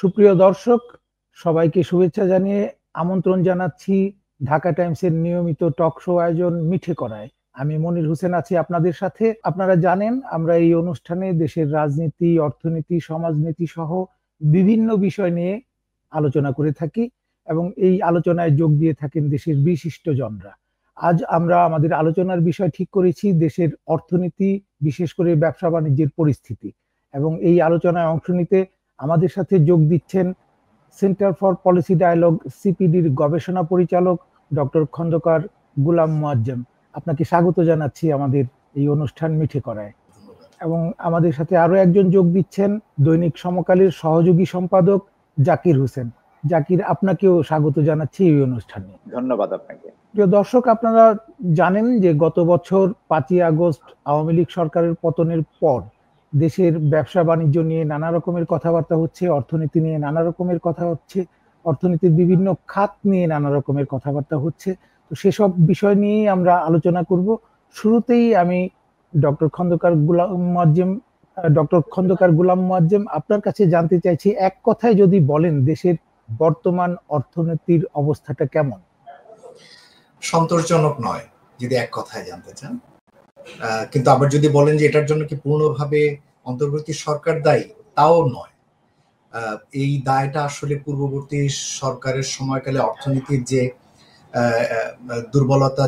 সুপ্রিয় দর্শক, সবাইকে শুভেচ্ছা জানিয়ে আমন্ত্রণ জানাচ্ছি ঢাকা টাইমসের নিয়মিত টক শো আয়োজন মিঠে করায়। আমি মনির হোসেন আছি আপনাদের সাথে। আপনারা জানেন আমরা এই অনুষ্ঠানে দেশের রাজনীতি, অর্থনীতি, সমাজনীতি সহ বিভিন্ন বিষয় নিয়ে আলোচনা করে থাকি এবং এই আলোচনায় যোগ দিয়ে থাকেন দেশের বিশিষ্টজনরা। আজ আমরা আমাদের আলোচনার বিষয় ঠিক করেছি দেশের অর্থনীতি, বিশেষ করে ব্যবসা বাণিজ্যের পরিস্থিতি। এবং এই আলোচনায় অংশ নিতে আমাদের সাথে যোগ দিচ্ছেন সেন্টার ফর পলিসি ডায়ালগ সিপিডির গবেষণা পরিচালক ডক্টর খন্দকার গুলাম মুয়াজ্জেম। আপনাকে স্বাগত জানাচ্ছি আমাদের এই অনুষ্ঠান মিঠে করায়। এবং আমাদের সাথে আরো একজন যোগ দিচ্ছেন দৈনিক সমকালের সহযোগী সম্পাদক জাকির হোসেন। জাকির, আপনাকেও স্বাগত জানাচ্ছি এই অনুষ্ঠানে। ধন্যবাদ আপনাকে। প্রিয় দর্শক, আপনারা জানেন যে গত বছর 5ই আগস্ট আওয়ামী লীগ সরকারের পতনের পর দেশের ব্যবসা বাণিজ্য নিয়ে নানা রকমের কথাবার্তা হচ্ছে, অর্থনীতি নিয়ে নানা রকমের কথা হচ্ছে, অর্থনীতির বিভিন্ন খাত নিয়ে নানা রকমের কথাবার্তা হচ্ছে। তো সেসব বিষয় নিয়েই আমরা আলোচনা করব। শুরুতেই আমি ডক্টর খন্দকার গুলাম মুয়াজ্জেম আপনার কাছে জানতে চাইছি, এক কথায় যদি বলেন দেশের বর্তমান অর্থনীতির অবস্থাটা কেমন? সন্তোষজনক নয়, যদি এক কথায় জানতে চান। কিন্তু আবার যদি বলেন যে এটার জন্য কি পূর্ণভাবে অন্তর্বর্তী সরকার দায়ী, তাও নয়। এই দায়টা আসলে পূর্ববর্তী সরকারের সময়কালে অর্থনীতির যে দুর্বলতা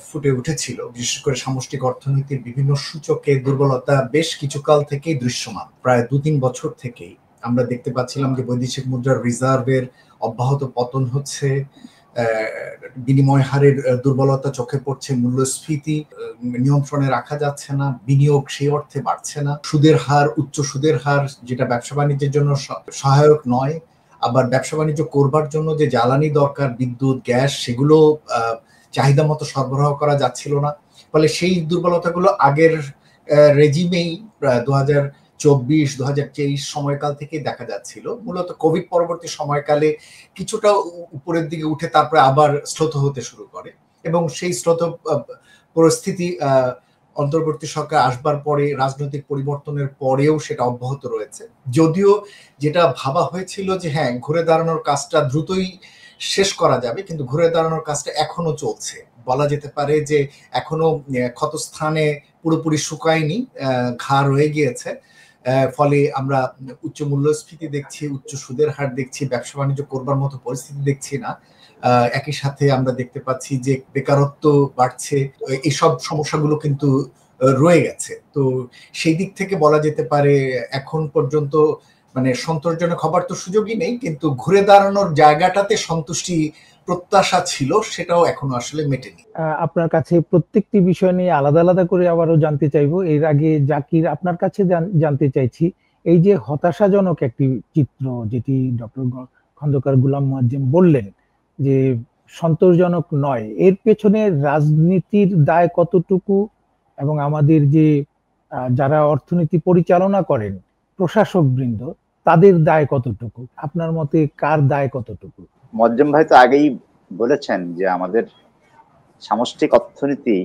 ফুটে উঠেছিল, বিশেষ করে সামষ্টিক অর্থনীতির বিভিন্ন সূচকে দুর্বলতা বেশ কিছুকাল থেকেই দৃশ্যমান। প্রায় 2-3 বছর থেকেই আমরা দেখতে পাচ্ছিলাম যে বৈদেশিক মুদ্রার রিজার্ভের অব্যাহত পতন হচ্ছে, বিনিময় হারের দুর্বলতা চোখে পড়ছে, মূল্যস্ফীতি নিয়ন্ত্রণে রাখা যাচ্ছে না, বিনিয়োগ সেই অর্থে বাড়ছে না, সুদের হার, উচ্চ সুদের হার, যেটা ব্যবসা বাণিজ্যের জন্য সহায়ক নয়। আবার ব্যবসা বাণিজ্য করবার জন্য যে জ্বালানি দরকার, বিদ্যুৎ, গ্যাস, সেগুলো চাহিদা মতো সরবরাহ করা যাচ্ছিল না। ফলে সেই দুর্বলতাগুলো আগের রেজিমেই 2024-2023 সময়কাল থেকে দেখা যাচ্ছিল। মূলত কোভিড পরবর্তী সময়কালে কিছুটা উপরের দিকে উঠে তারপরে আবার স্রোত হতে শুরু করে, এবং সেই স্রোত পরিস্থিতি অন্তর্বর্তী সরকার আসবার পরে, রাজনৈতিক পরিবর্তনের পরেও সেটা অব্যাহত রয়েছে। যদিও যেটা ভাবা হয়েছিল যে হ্যাঁ, ঘুরে দাঁড়ানোর কাজটা দ্রুতই শেষ করা যাবে, কিন্তু ঘুরে দাঁড়ানোর কাজটা এখনো চলছে। বলা যেতে পারে যে এখনো ক্ষতস্থানে পুরোপুরি শুকায়নি, ঘা রয়ে গিয়েছে। ফলে আমরা উচ্চ মূল্যস্ফীতি দেখছি, উচ্চ সুদের হার দেখছি, ব্যবসা বাণিজ্য করবার মতো পরিস্থিতি দেখছি না। একই সাথে আমরা দেখতে পাচ্ছি যে বেকারত্ব বাড়ছে। এইসব সমস্যাগুলো কিন্তু রয়ে গেছে। তো সেই দিক থেকে বলা যেতে পারে এখন পর্যন্ত মানে সন্তোষজনক হবার তো সুযোগই নেই, কিন্তু ঘুরে দাঁড়ানোর জায়গাটাতে সন্তুষ্টি প্রত্যাশা ছিল, সেটাও এখনো আসলে মেটেনি। আপনার কাছে প্রত্যেকটি বিষয় নিয়ে আলাদা আলাদা করে আবারও জানতে চাইবো। এর আগে জাকির, আপনার কাছে জানতে চাইছি, এই যে হতাশাজনক একটি চিত্র যেটি ডক্টর খন্দকার গুলাম মুয়াজ্জেম বললেন যে সন্তোষজনক নয়, এর পেছনে রাজনীতির দায় কতটুকু এবং আমাদের যে যারা অর্থনীতি পরিচালনা করেন প্রশাসক বৃন্দ, তাদের দায় কতটুকু? আপনার মতে কার দায় কতটুকু? মুয়াজ্জেম ভাই তো আগেই বলেছেন যে আমাদের সামষ্টিক অর্থনীতি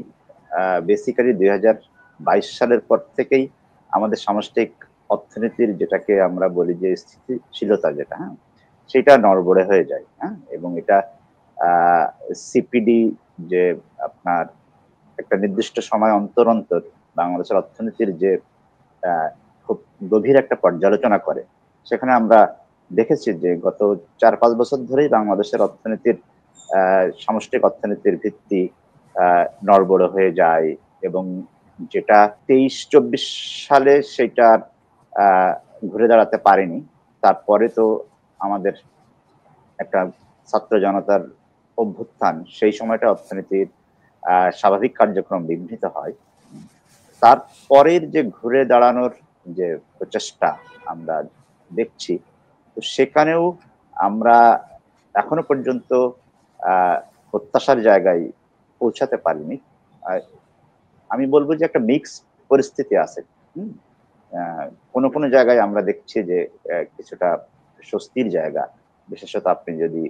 বেসিক্যালি 2022 সালের পর থেকেই আমাদের সামষ্টিক অর্থনীতির যেটাকে আমরা বলি যে স্থিতিশীলতা, যেটা সেটা নড়বড়ে হয়ে যায়। এবং এটা সিপিডি যে আপনার একটা নির্দিষ্ট সময় অন্তর অন্তর বাংলাদেশের অর্থনীতির যে খুব গভীর একটা পর্যালোচনা করে, সেখানে আমরা দেখেছি যে গত 4-5 বছর ধরেই বাংলাদেশের অর্থনীতির সামষ্টিক অর্থনীতির ভিত্তি নড়বড়ে হয়ে যায়, এবং যেটা 23-24 সালে সেটা ঘুরে দাঁড়াতে পারেনি। তারপরে তো আমাদের একটা ছাত্র জনতার অভ্যুত্থান, সেই সময়টা অর্থনীতির স্বাভাবিক কার্যক্রম বিঘ্নিত হয়। তারপরের যে ঘুরে দাঁড়ানোর যে প্রচেষ্টা আমরা দেখছি, তো সেখানেও আমরা এখনো পর্যন্ত প্রত্যাশার জায়গায় পৌঁছাতে পারিনি। আমি বলবো যে একটা মিক্স পরিস্থিতি আছে। কোনো কোনো জায়গায় আমরা দেখছি যে কিছুটা স্বস্তির জায়গা, বিশেষত আপনি যদি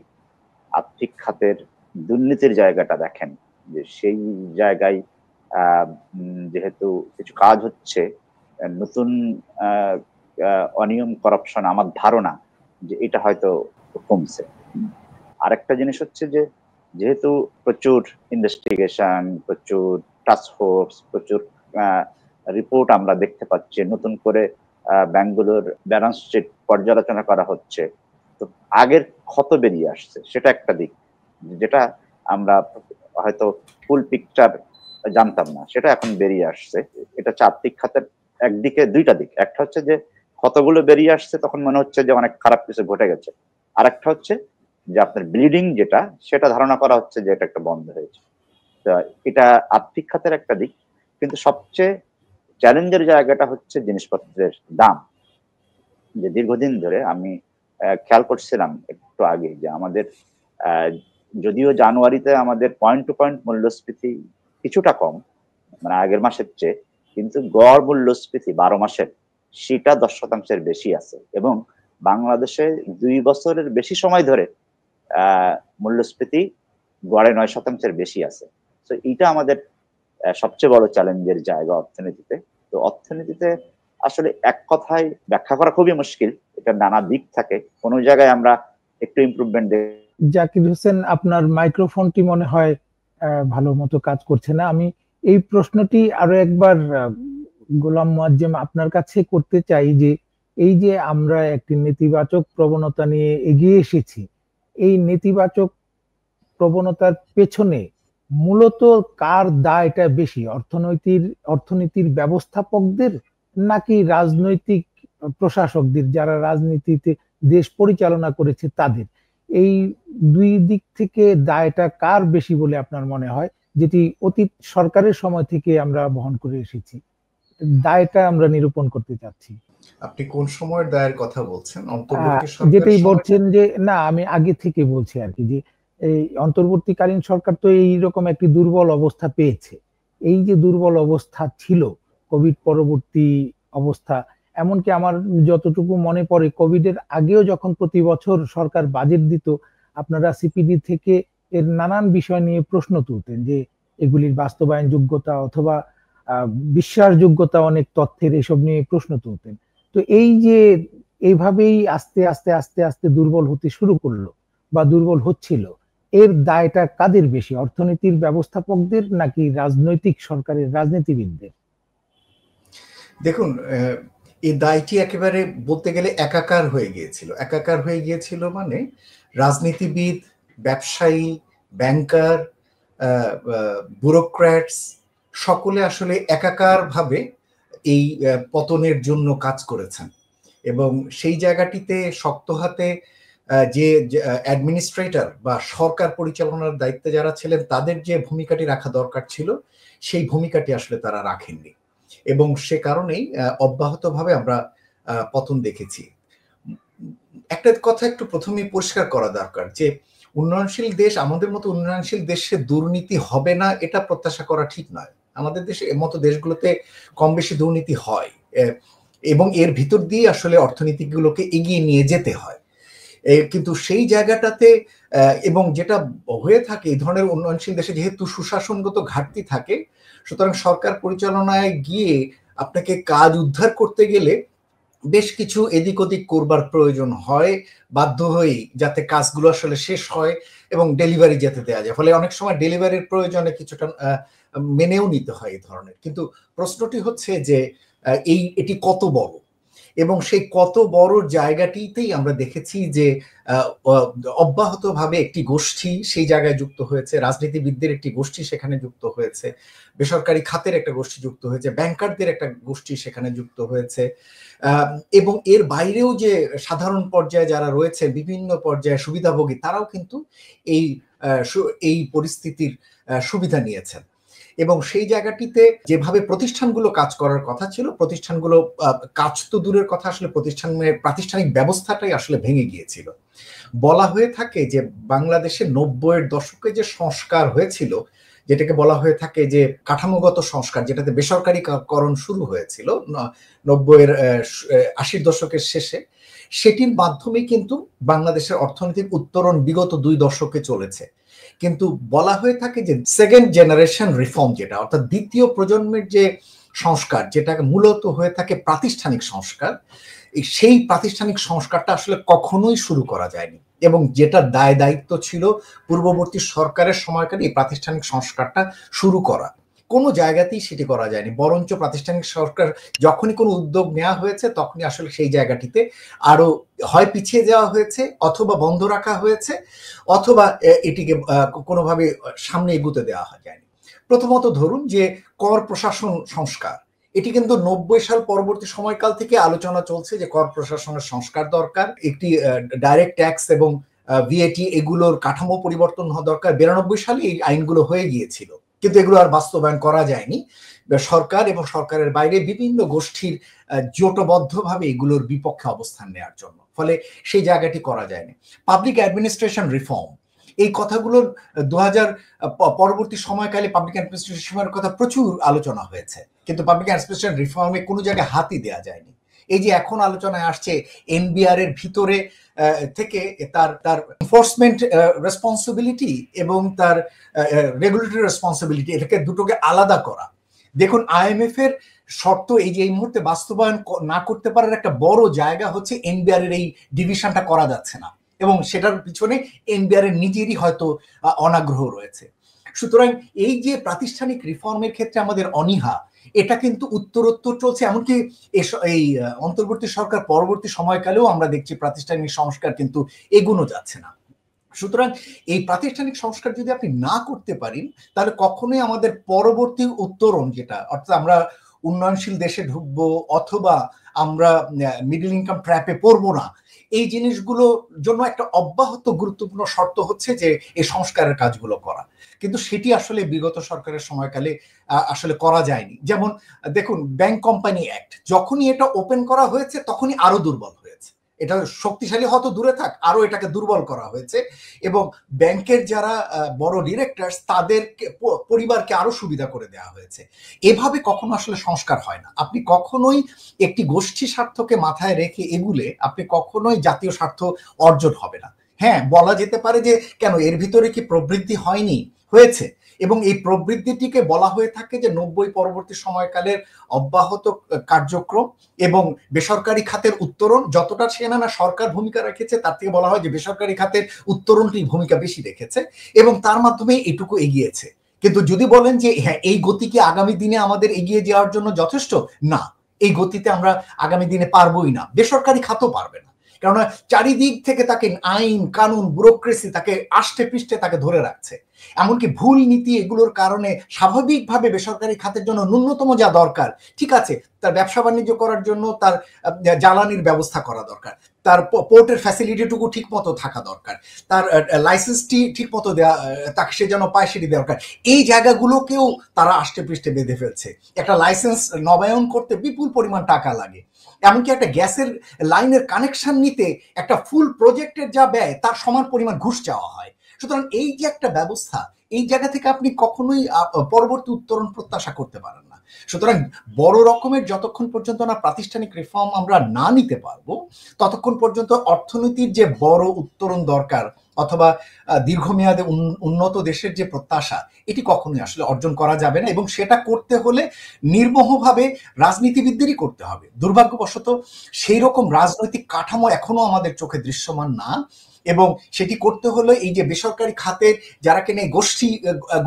আর্থিক খাতের দুর্নীতির জায়গাটা দেখেন, যে সেই জায়গায় যেহেতু কিছু কাজ হচ্ছে, নতুন অনিয়ম, করাপশন আমার ধারণা যে এটা হয়তো কমছে। আরেকটা জিনিস হচ্ছে যে যেহেতু প্রচুর ইনভেস্টিগেশন, প্রচুর টাস্কফোর্স, প্রচুর রিপোর্ট আমরা দেখতে পাচ্ছি, নতুন করে ব্যাংকগুলোর ব্যালেন্স শিট পর্যালোচনা করা হচ্ছে, তো আগের ক্ষত বেরিয়ে আসছে, সেটা একটা দিক যেটা আমরা হয়তো ফুল পিকচার জানতাম না, সেটা এখন বেরিয়ে আসছে। এটা হচ্ছে আর্থিক খাতের একদিকে দুইটা দিক, একটা হচ্ছে যে ক্ষতগুলো বেরিয়ে আসছে, তখন মনে হচ্ছে যে অনেক খারাপ কিছু ঘটে গেছে, আর একটা হচ্ছে যে আপনার ব্লিডিং যেটা, সেটা ধারণা করা হচ্ছে যে এটা একটা বন্ধ হয়েছে। তো এটা আর্থিক খাতের একটা দিক, কিন্তু সবচেয়ে চ্যালেঞ্জের জায়গাটা হচ্ছে জিনিসপত্রের দাম। যে দীর্ঘদিন ধরে আমি খেয়াল করছিলাম একটু আগে যে আমাদের যদিও জানুয়ারিতে আমাদের পয়েন্ট টু পয়েন্ট মূল্যস্ফীতি কিছুটা কম, মানে আগের মাসের চেয়ে, কিন্তু গড় মূল্যস্ফীতি 12 মাসের সেটা 10% বেশি আছে, এবং বাংলাদেশে 2 বছরের বেশি সময় ধরে মূল্যস্ফীতি গড়ে 9% বেশি আছে। তো এটা আমাদের সবচেয়ে বড় চ্যালেঞ্জের জায়গা অর্থনীতিতে। তো অর্থনীতিতে আসলে এক কথায় ব্যাখ্যা করা খুবই মুশকিল, এটা নানা দিক থাকে, কোনো জায়গায় আমরা একটু ইমপ্রুভমেন্ট। জাকির হোসেন, আপনার মাইক্রোফোনটি মনে হয় ভালো মতো কাজ করছে না। আমি এই প্রশ্নটি আরো একবার গোলাম মুয়াজ্জেম আপনার কাছে করতে চাই যে এই যে আমরা একটি নেতিবাচক প্রবণতা নিয়ে এগিয়ে এসেছি, এই নেতিবাচক প্রবণতার পেছনে মূলত কার দায়টা বেশি, অর্থনীতির ব্যবস্থাপকদের নাকি রাজনৈতিক প্রশাসকদের, যারা রাজনীতিতে দেশ পরিচালনা করেছে তাদের? এই দুই দিক থেকে দায়টা কার বেশি বলে আপনার মনে হয়, যেটি অতীত সরকারের সময় থেকে আমরা বহন করে এসেছি? দায়টা আমরা নিরূপণ করতে চাচ্ছি। আপনি কোন সময়ের দায়ের কথা বলছেন? অন্তর্বর্তী সরকার যেটাই বলছেন যে না, আমি আগে থেকে বলছি আর কি, যে এই অন্তর্বর্তীকালীন সরকার তো এইরকম একটি দুর্বল অবস্থা পেয়েছে। এই যে দুর্বল অবস্থা ছিল, কোভিড পরবর্তী অবস্থা, এমনকি আমার যতটুকু মনে পড়ে কোভিডের আগেও যখন প্রতি বছর সরকার বাজেট দিত, আপনারা সিপিডি থেকে এর নানান বিষয় নিয়ে প্রশ্ন তুলতেন যে এগুলির বাস্তবায়ন যোগ্যতা অথবা বিশ্বাসযোগ্যতা, অনেক তথ্যের এসব নিয়ে প্রশ্ন তুলতেন। তো এই যে এইভাবেই আস্তে আস্তে আস্তে আস্তে দুর্বল হতে শুরু করলো বা দুর্বল হচ্ছিল, এর দায়টা কাদের বেশি, অর্থনীতির ব্যবস্থাপকদের নাকি রাজনৈতিক সরকারের রাজনীতিবিদদের? দেখুন, এই দায়টি একেবারে বলতে গেলে একাকার হয়ে গিয়েছিল, মানে রাজনীতিবিদ, ব্যবসায়ী, ব্যাংকার, ব্যুরোক্র্যাটস সকলে আসলে একাকার ভাবে এই পতনের জন্য কাজ করেছেন, এবং সেই জায়গাটিতে শক্ত হাতে যে অ্যাডমিনিস্ট্রেটর বা সরকার পরিচালনার দায়িত্বে যারা ছিলেন তাদের যে ভূমিকাটি রাখা দরকার ছিল, সেই ভূমিকাটি আসলে তারা রাখেননি, এবং সে কারণেই অব্যাহতভাবে আমরা পতন দেখেছি। একটা কথা একটু প্রথমেই পরিষ্কার করা দরকার যে উন্নয়নশীল দেশ, আমাদের মতো উন্নয়নশীল দেশে দুর্নীতি হবে না এটা প্রত্যাশা করা ঠিক নয়। আমাদের দেশে মতো দেশগুলোতে কম বেশি দুর্নীতি হয়, এবং এর ভিতর দিয়ে আসলে অর্থনীতিগুলোকে এগিয়ে নিয়ে যেতে হয়। কিন্তু সেই জায়গাটাতে এবং যেটা হয়ে থাকে এই ধরনের উন্নয়নশীল দেশে, যেহেতু সুশাসনগত ঘাটতি থাকে, সুতরাং সরকার পরিচালনায় গিয়ে আপনাকে কাজ উদ্ধার করতে গেলে বেশ কিছু এদিক ওদিক করবার প্রয়োজন হয়, বাধ্য হয়েই, যাতে কাজগুলো আসলে শেষ হয় এবং ডেলিভারি যেতে দেওয়া যায়। ফলে অনেক সময় ডেলিভারির প্রয়োজনে কিছুটা মেনেও নিতে হয় এই ধরনের। কিন্তু প্রশ্নটি হচ্ছে যে এটি কত বড়, এবং সেই কত বড় জায়গাটিতেই আমরা দেখেছি যে অব্যাহতভাবে একটি গোষ্ঠী সেই জায়গায় যুক্ত হয়েছে, রাজনীতিবিদদের একটি গোষ্ঠী সেখানে যুক্ত হয়েছে, বেসরকারি খাতের একটা গোষ্ঠী যুক্ত হয়েছে, ব্যাংকারদের একটা গোষ্ঠী সেখানে যুক্ত হয়েছে, এবং এর বাইরেও যে সাধারণ পর্যায়ে যারা রয়েছে, বিভিন্ন পর্যায়ে সুবিধাভোগী, তারাও কিন্তু এই পরিস্থিতির সুবিধা নিয়েছেন। এবং সেই জায়গাটিতে যেভাবে প্রতিষ্ঠানগুলো কাজ করার কথা ছিল, প্রতিষ্ঠানগুলো কাজ তো দূরের কথা, আসলে প্রাতিষ্ঠানিক ব্যবস্থাটাই আসলে ভেঙে গিয়েছিল। বলা হয়ে থাকে যে বাংলাদেশে 90-এর দশকে যে সংস্কার হয়েছিল, যেটাকে বলা হয়ে থাকে যে কাঠামোগত সংস্কার, যেটাতে বেসরকারীকরণ শুরু হয়েছিল 90-এর 80-র দশকের শেষে, সেটির মাধ্যমে কিন্তু বাংলাদেশের অর্থনৈতিক উত্তরণ বিগত 2 দশকে চলেছে। কিন্তু বলা হয়ে থাকে যে সেকেন্ড জেনারেশন রিফর্ম, যেটা অর্থাৎ দ্বিতীয় প্রজন্মের যে সংস্কার, যেটা মূলত হয়ে থাকে প্রাতিষ্ঠানিক সংস্কার, সেই প্রাতিষ্ঠানিক সংস্কারটা আসলে কখনোই শুরু করা যায়নি, এবং যেটা দায় দায়িত্ব ছিল পূর্ববর্তী সরকারের সময়কালে এই প্রাতিষ্ঠানিক সংস্কারটা শুরু করা, কোনো জায়গাতেই সেটি করা যায়নি। বরঞ্চ প্রাতিষ্ঠানিক সরকার যখনই কোনো উদ্যোগ নেওয়া হয়েছে তখনই আসলে সেই জায়গাটিতে আরো হয় পিছিয়ে যাওয়া হয়েছে, অথবা বন্ধ রাখা হয়েছে, অথবা এটিকে কোনোভাবে সামনে এগুতে দেওয়া যায়নি। প্রথমত ধরুন যে কর প্রশাসন সংস্কার, এটি কিন্তু 90 সাল পরবর্তী সময়কাল থেকে আলোচনা চলছে যে কর প্রশাসনের সংস্কার দরকার, একটি ডাইরেক্ট ট্যাক্স এবং ভিএটি এগুলোর কাঠামো পরিবর্তন হওয়া দরকার। 92 সালে এই আইনগুলো হয়ে গিয়েছিল, কিন্তু এগুলো আর বাস্তবায়ন করা যায়নি। সরকার এবং সরকারের বাইরে বিভিন্ন গোষ্ঠীর জোটবদ্ধভাবে এগুলোর বিপক্ষে অবস্থান নেওয়ার জন্য, ফলে সেই জায়গাটি করা যায়নি। পাবলিক অ্যাডমিনিস্ট্রেশন রিফর্ম, এই কথাগুলোর 2000 পরবর্তী সময়কালে পাবলিক অ্যাডমিনিস্ট্রেশনের কথা প্রচুর আলোচনা হয়েছে, কিন্তু পাবলিক অ্যাডমিনিস্ট্রেশন রিফর্মে কোনো জায়গায় হাতই দেওয়া যায়নি। এই যে এখন আলোচনায় আসছে এনবিআর এর ভিতরে থেকে তার এনফোর্সমেন্ট রেসপন্সিবিলিটি এবং তার রেগুলেটরি রেসপন্সিবিলিটি, এটাকে দুটোকে আলাদা করা। দেখুন, আইএমএফ এর শর্ত এই যে এই মুহূর্তে বাস্তবায়ন না করতে পারার একটা বড় জায়গা হচ্ছে এনবিআর এর এই ডিভিশনটা করা যাচ্ছে না, এবং সেটার পিছনে এনবিআর এর নিজেরই হয়তো অনাগ্রহ রয়েছে। সুতরাং এই যে প্রাতিষ্ঠানিক রিফর্মের ক্ষেত্রে আমাদের অনীহা, এটা কিন্তু উত্তরোত্তর চলছে। এমনকি এই অন্তর্বর্তী সরকার পরবর্তী সময়কালেও আমরা দেখছি প্রাতিষ্ঠানিক সংস্কার কিন্তু এগোনো যাচ্ছে না। সুতরাং এই প্রাতিষ্ঠানিক সংস্কার যদি আপনি না করতে পারেন, তাহলে কখনোই আমাদের পরবর্তী উত্তরণ, যেটা অর্থাৎ আমরা উন্নয়নশীল দেশে ঢুকবো অথবা আমরা মিডল ইনকাম ট্র্যাপে পড়বো না, এই জিনিসগুলোর জন্য একটা অব্যাহত গুরুত্বপূর্ণ শর্ত হচ্ছে যে এই সংস্কারের কাজগুলো করা। কিন্তু সেটি আসলে বিগত সরকারের সময়কালে আসলে করা যায়নি। যেমন দেখুন, ব্যাংক কোম্পানি অ্যাক্ট, যখনই এটা ওপেন করা হয়েছে তখনই আরো দুর্বল হয়েছে। এটা শক্তিশালী হয়তো দূরে থাক, আরো এটাকে দুর্বল করা হয়েছে, এবং ব্যাংকের যারা বড় ডিরেক্টরস তাদের পরিবারকে আরো সুবিধা করে দেওয়া হয়েছে। এভাবে কখনো আসলে সংস্কার হয় না। আপনি কখনোই একটি গোষ্ঠী স্বার্থকে মাথায় রেখে এগুলে আপনি কখনোই জাতীয় স্বার্থ অর্জন হবে না। হ্যাঁ, বলা যেতে পারে যে কেন এর ভিতরে কি প্রবৃদ্ধি হয়নি? হয়েছে, এবং এই প্রবৃদ্ধিটিকে বলা হয়ে থাকে যে 90 পরবর্তী সময়কালের অব্যাহত কার্যক্রম এবং বেসরকারি খাতের উত্তরণ, যতটা সেখানে না সরকার ভূমিকা রেখেছে তার থেকে বলা হয় যে বেসরকারি খাতের উত্তরণটি ভূমিকা বেশি রেখেছে, এবং তার মাধ্যমে এটুকু এগিয়েছে। কিন্তু যদি বলেন যে হ্যাঁ এই গতি কি আগামী দিনে আমাদের এগিয়ে যাওয়ার জন্য যথেষ্ট, না, এই গতিতে আমরা আগামী দিনে পারবোই না, বেসরকারি খাতও পারবে না। কেননা চারিদিক থেকে তাকে আইন কানুন ব্যুরোক্রেসি তাকে আষ্টে পৃষ্ঠে তাকে ধরে রাখছে। এমনকি ভুল নীতি এগুলোর কারণে স্বাভাবিকভাবে বেসরকারি খাতের জন্য ন্যূনতম যা দরকার, ঠিক আছে, তার ব্যবসা বাণিজ্য করার জন্য তার জ্বালানির ব্যবস্থা করা দরকার, তার পোর্টের ফ্যাসিলিটিটুকু ঠিক মতো থাকা দরকার, তার লাইসেন্সটি ঠিক মতো দেওয়া, তাকে সে যেন পায় সেটি দরকার। এই জায়গাগুলোকেও তারা আষ্টে পৃষ্ঠে বেঁধে ফেলছে। একটা লাইসেন্স নবায়ন করতে বিপুল পরিমাণ টাকা লাগে, এমনকি একটা গ্যাসের লাইনের কানেকশন নিতে একটা ফুল প্রজেক্টের যা ব্যয় তার সমান পরিমাণ ঘুষ চাওয়া হয়। সুতরাং এই যে একটা ব্যবস্থা, এই জায়গা থেকে আপনি কখনোই পরবর্তী উত্তরণ প্রত্যাশা করতে পারেন না। সুতরাং বড় রকমের যতক্ষণ পর্যন্ত না প্রাতিষ্ঠানিক রিফর্ম আমরা না নিতে পারবো, ততক্ষণ পর্যন্ত অর্থনীতির যে বড় উত্তরণ দরকার অথবা দীর্ঘমেয়াদে উন্নত দেশের যে প্রত্যাশা, এটি কখনোই আসলে অর্জন করা যাবে না, এবং সেটা করতে হলে নির্মোহভাবে রাজনীতিবিদদেরই করতে হবে। দুর্ভাগ্যবশত সেই রকম রাজনৈতিক কাঠামো এখনো আমাদের চোখে দৃশ্যমান না, এবং সেটি করতে হলে এই যে বেসরকারি খাতের যারা কিনা গোষ্ঠী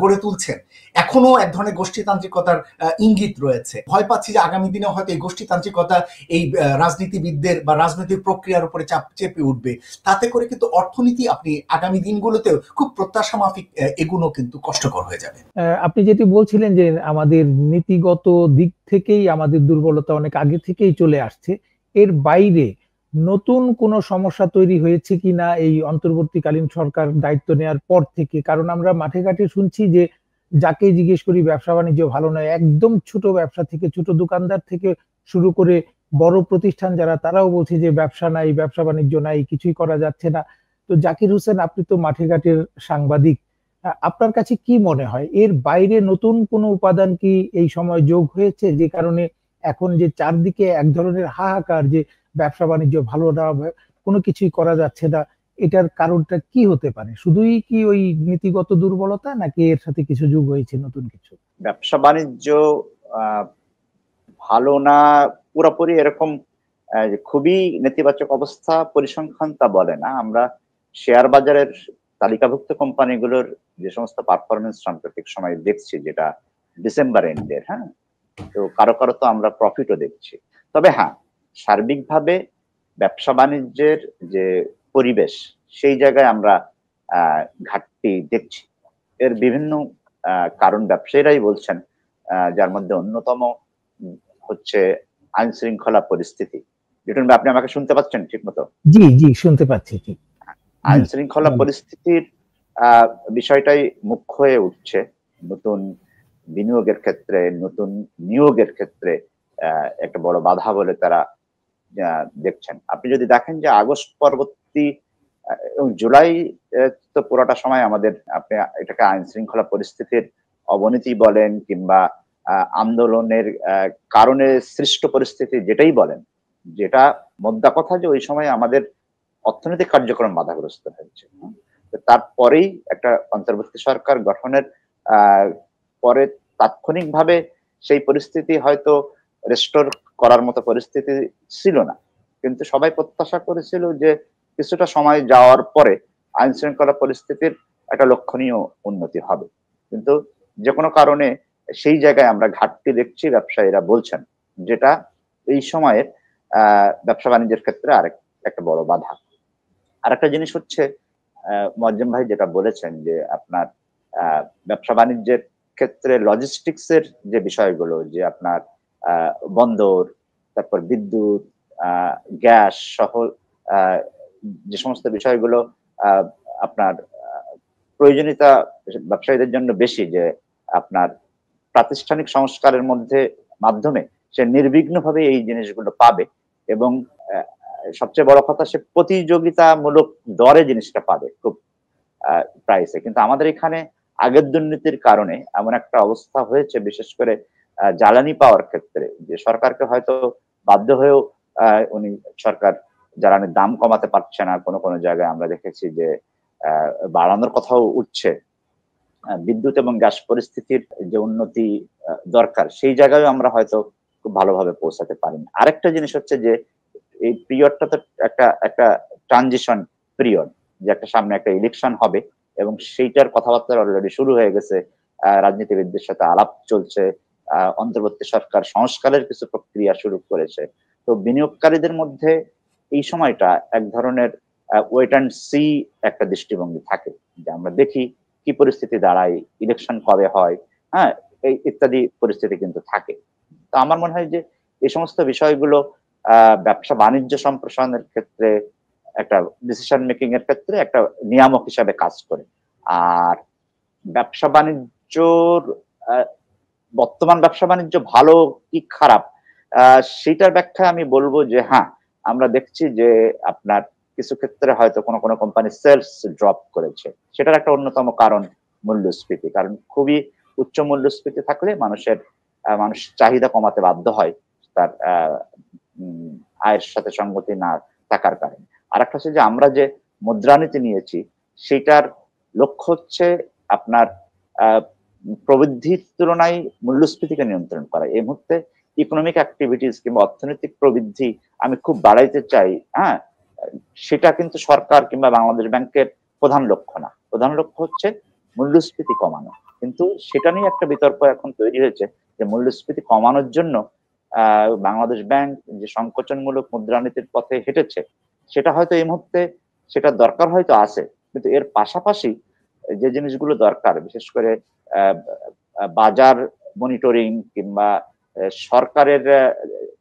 গড়ে তুলছেন, এখনো এক ধরনের গোষ্ঠীতান্ত্রিকতার ইঙ্গিত রয়েছে। ভয় পাচ্ছি যে আগামী দিনে হয়তো এই গোষ্ঠীতান্ত্রিকতা এই রাজনীতিবিদদের বা রাজনৈতিক প্রক্রিয়ার উপরে চাপ চেপে উঠবে। তাতে করে কিন্তু অর্থনীতি আপনি আগামী দিনগুলোতেও খুব প্রত্যাশা মাফিক এগুলো কিন্তু কষ্টকর হয়ে যাবে। আপনি যেটি বলছিলেন যে আমাদের নীতিগত দিক থেকেই আমাদের দুর্বলতা অনেক আগে থেকেই চলে আসছে, এর বাইরে নতুন কোনো সমস্যা তৈরি হয়েছে কিনা এই অন্তর্বর্তীকালীন সরকার দায়িত্ব নেওয়ার পর থেকে? কারণ আমরা মাঠে ঘাটে শুনছি যে যাকে জিজ্ঞেস করি ব্যবসা বাণিজ্য ভালো নয়, একদম ছোট ব্যবসা থেকে, ছোট দোকানদার থেকে শুরু করে বড় প্রতিষ্ঠান যারা, তারাও বলছে যে ব্যবসা নাই, ব্যবসা বাণিজ্য নাই, কিছুই করা যাচ্ছে না। তো জাকির হোসেন, আপনি তো মাঠে ঘাটের সাংবাদিক, আপনার কাছে কি মনে হয় এর বাইরে নতুন কোনো উপাদান কি এই সময় যোগ হয়েছে যে কারণে এখন যে চারদিকে এক ধরনের হাহাকার যে ব্যবসা বাণিজ্য ভালো না, কোনো কিছুই করা যাচ্ছে না, এটার কারণটা কি হতে পারে? শুধুই কি ওই নীতিগত দুর্বলতা, নাকি এর সাথে কিছু যোগ হয়েছে নতুন কিছু? ব্যবসা বাণিজ্য ভালো না পুরোপুরি এরকম যে খুবই নেতিবাচক অবস্থা পরিসংখ্যান তা বলে না। আমরা শেয়ার বাজারের তালিকাভুক্ত কোম্পানিগুলোর যে সমস্ত পারফরমেন্স সাম্প্রতিক সময় দেখছি, যেটা ডিসেম্বর এন্ডের, হ্যাঁ, তো কারো কারো তো আমরা প্রফিটও দেখছি। তবে হ্যাঁ, সার্বিকভাবে ব্যবসা বাণিজ্যের যে পরিবেশ, সেই জায়গায় আমরা ঘাটতি দেখছি। এর বিভিন্ন কারণ ব্যবসায়ীরাই বলছেন, যার মধ্যে অন্যতম হচ্ছে আইন শৃঙ্খলা পরিস্থিতি। লিটন ভাই, আপনি আমাকে শুনতে পাচ্ছেন ঠিক মতো? জি জি, শুনতে পাচ্ছি। ঠিক, আইন শৃঙ্খলা পরিস্থিতির বিষয়টাই মুখ্য হয়ে উঠছে নতুন বিনিয়োগের ক্ষেত্রে, নতুন নিয়োগের ক্ষেত্রে একটা বড় বাধা বলে তারা দেখছেন। আপনি যদি দেখেন যে আগস্ট পরবর্তী এবং জুলাই তো পুরোটা সময় আমাদের, আপনি এটাকে আইন শৃঙ্খলা পরিস্থিতির অবনতি বলেন কিংবা আন্দোলনের কারণে সৃষ্ট পরিস্থিতি যেটাই বলেন, যেটা মোদ্দা কথা যে ওই সময় আমাদের অর্থনৈতিক কার্যক্রম বাধাগ্রস্ত হয়েছে। তারপরেই একটা অন্তর্বর্তী সরকার গঠনের পরে তাৎক্ষণিকভাবে সেই পরিস্থিতি হয়তো রেস্টোর করার মতো পরিস্থিতি ছিল না, কিন্তু সবাই প্রত্যাশা করেছিল যে কিছুটা সময় যাওয়ার পরে আইন শৃঙ্খলা পরিস্থিতির একটা লক্ষণীয় উন্নতি হবে। কিন্তু যে কোনো কারণে সেই জায়গায় আমরা ঘাটতি দেখছি, ব্যবসায়ীরা বলছেন, যেটা এই সময়ের ব্যবসা বাণিজ্যের ক্ষেত্রে একটা বড় বাধা। আরেকটা জিনিস হচ্ছে মোয়াজ্জেম ভাই যেটা বলেছেন যে আপনার ব্যবসা বাণিজ্যের ক্ষেত্রে লজিস্টিক্স এর যে বিষয়গুলো, যে আপনার বন্দর, তারপর বিদ্যুৎ, গ্যাস সহ যে সমস্ত বিষয়গুলো আপনার প্রয়োজনীয়তা ব্যবসায়ীদের জন্য বেশি, যে আপনার প্রাতিষ্ঠানিক সংস্কারের মাধ্যমে সে নির্বিঘ্নভাবে এই জিনিসগুলো পাবে এবং সবচেয়ে বড় কথা, সে প্রতিযোগিতামূলক দরে জিনিসটা পাবে খুব প্রাইসে। কিন্তু আমাদের এখানে আগের দুর্নীতির কারণে এমন একটা অবস্থা হয়েছে, বিশেষ করে জ্বালানি পাওয়ার ক্ষেত্রে, যে সরকারকে হয়তো বাধ্য হয়েও উনি সরকার জ্বালানির দাম কমাতে পারছে না। কোনো কোনো জায়গায় আমরা দেখেছি যে বাড়ানোর কথাও উঠছে। বিদ্যুৎ এবং গ্যাস পরিস্থিতির যে উন্নতি দরকার, সেই জায়গায় আমরা হয়তো খুব ভালোভাবে পৌঁছাতে পারিনি। আরেকটা জিনিস হচ্ছে যে এই পিরিয়ডটা তো একটা ট্রানজিশন পিরিয়ড, যে একটা সামনে একটা ইলেকশন হবে এবং সেইটার কথাবার্তা অলরেডি শুরু হয়ে গেছে, রাজনীতিবিদদের সাথে আলাপ চলছে, অন্তর্বর্তী সরকার সংস্কারের কিছু প্রক্রিয়া শুরু করেছে। তো বিনিয়োগকারীদের মধ্যে এই সময়টা এক ধরনের ওয়েট অ্যান্ড সি একটা দৃষ্টিভঙ্গি থাকে, যে আমরা দেখি কি পরিস্থিতি দাঁড়ায়, ইলেকশন কবে হয়, হ্যাঁ, এই ইত্যাদি পরিস্থিতি কিন্তু থাকে। তো আমার মনে হয় যে এই সমস্ত বিষয়গুলো ব্যবসা বাণিজ্য সম্প্রসারণের ক্ষেত্রে, একটা ডিসিশন মেকিং এর ক্ষেত্রে একটা নিয়ামক হিসাবে কাজ করে। আর ব্যবসা বাণিজ্যর বর্তমান ব্যবসা বাণিজ্য ভালো কি খারাপ, সেটার ব্যাখ্যা আমি বলবো যে হ্যাঁ, আমরা দেখছি যে আপনার কিছু ক্ষেত্রে হয়তো কোনো কোনো কোম্পানি সেলস ড্রপ করেছে। সেটার একটা অন্যতম কারণ মূল্যস্ফীতি। কারণ খুবই উচ্চ মূল্যস্ফীতি থাকলে মানুষ চাহিদা কমাতে বাধ্য হয়, তার আয়ের সাথে সঙ্গতি না থাকার কারণে। আরেকটা হচ্ছে যে আমরা যে মুদ্রানীতি নিয়েছি, সেটার লক্ষ্য হচ্ছে আপনার প্রবৃদ্ধির তুলনায় মূল্যস্ফীতিকে নিয়ন্ত্রণ করা। এই মুহূর্তে ইকোনমিক অ্যাক্টিভিটিস কিংবা অর্থনৈতিক প্রবৃদ্ধি আমি খুব বাড়াইতে চাই, হ্যাঁ, সেটা কিন্তু সরকার কিংবা বাংলাদেশ ব্যাংকের প্রধান লক্ষ্য না। প্রধান লক্ষ্য হচ্ছে মূল্যস্ফীতি কমানো। কিন্তু সেটা নিয়ে একটা বিতর্ক এখন তৈরি হয়েছে যে মূল্যস্ফীতি কমানোর জন্য বাংলাদেশ ব্যাংক যে সংকোচনমূলক মুদ্রানীতির পথে হেঁটেছে, সেটা হয়তো এই মুহূর্তে সেটার দরকার হয়তো আছে, কিন্তু এর পাশাপাশি যে জিনিসগুলো দরকার, বিশেষ করে বাজার মনিটরিং কিংবা সরকারের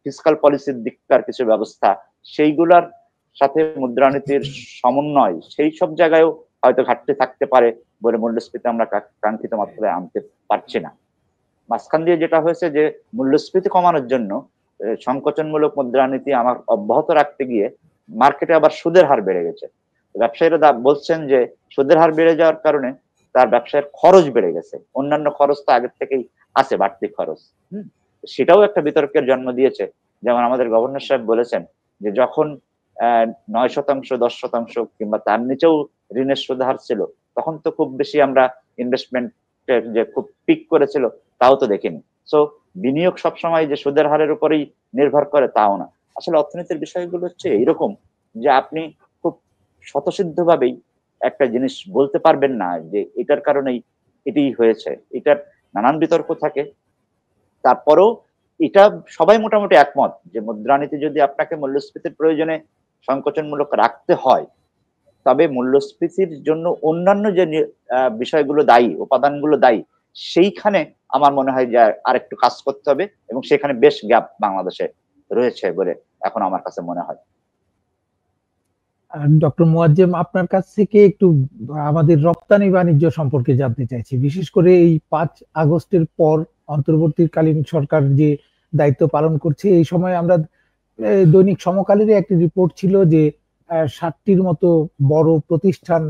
ফিসকাল পলিসির দিককার কিছু ব্যবস্থা, সেইগুলার সাথে মুদ্রানীতির সমন্বয়, সেই সব জায়গায়ও হয়তো ঘাটতি থাকতে পারে বলে মূল্যস্ফীতি আমরা কাঙ্ক্ষিত মাত্রায় আনতে পারছি না। মাঝখান দিয়ে যেটা হয়েছে যে মূল্যস্ফীতি কমানোর জন্য সংকোচনমূলক মুদ্রানীতি আমার অব্যাহত রাখতে গিয়ে মার্কেটে আবার সুদের হার বেড়ে গেছে। ব্যবসায়ীরা বলছেন যে সুদের হার বেড়ে যাওয়ার কারণে তার ব্যবসায়ের খরচ বেড়ে গেছে। অন্যান্য খরচ তো আগের থেকেই আছে, বাড়তি খরচ। সেটাও একটা বিতর্কের জন্ম দিয়েছে। যেমন আমাদের গভর্নর সাহেব বলেছেন যে যখন 9%, 10% কিংবা তার নিচেও ঋণের সুদ হার ছিল, তখন তো খুব বেশি আমরা ইনভেস্টমেন্ট যে খুব পিক করেছিল তাও তো দেখিনি। সো বিনিয়োগ সবসময় যে সুদের হারের উপরেই নির্ভর করে তাও না। আসলে অর্থনীতির বিষয়গুলো হচ্ছে এইরকম যে আপনি খুব স্বতঃসিদ্ধভাবেই একটা জিনিস বলতে পারবেন না যে এটার কারণেই এটাই হয়েছে। এটার নানান বিতর্ক থাকে। তারপরেও এটা সবাই মোটামুটি একমত যে মুদ্রানীতি যদি আপনাকে মূল্যস্ফীতির প্রয়োজনে সংকোচনমূলক রাখতে হয়, তবে মূল্যস্ফীতির জন্য অন্যান্য যে বিষয়গুলো দায়ী, উপাদানগুলো দায়ী, সেইখানে আমার মনে হয় যে আরেকটু কাজ করতে হবে, এবং সেখানে বেশ গ্যাপ বাংলাদেশে রয়েছে বলে এখন আমার কাছে মনে হয়। ডক্টর মোয়াজ্জেম, আপনার কাছ থেকে একটু আমাদের রপ্তানি বাণিজ্য সম্পর্কে জানতে চাইছি। বিশেষ করে এই 5 আগস্টের পর অন্তর্বর্তীকালীন সরকার যে দায়িত্ব পালন করছে, এই সময় আমরা দৈনিক সমকালের একটি রিপোর্ট ছিল যে 60টির মতো বড় প্রতিষ্ঠান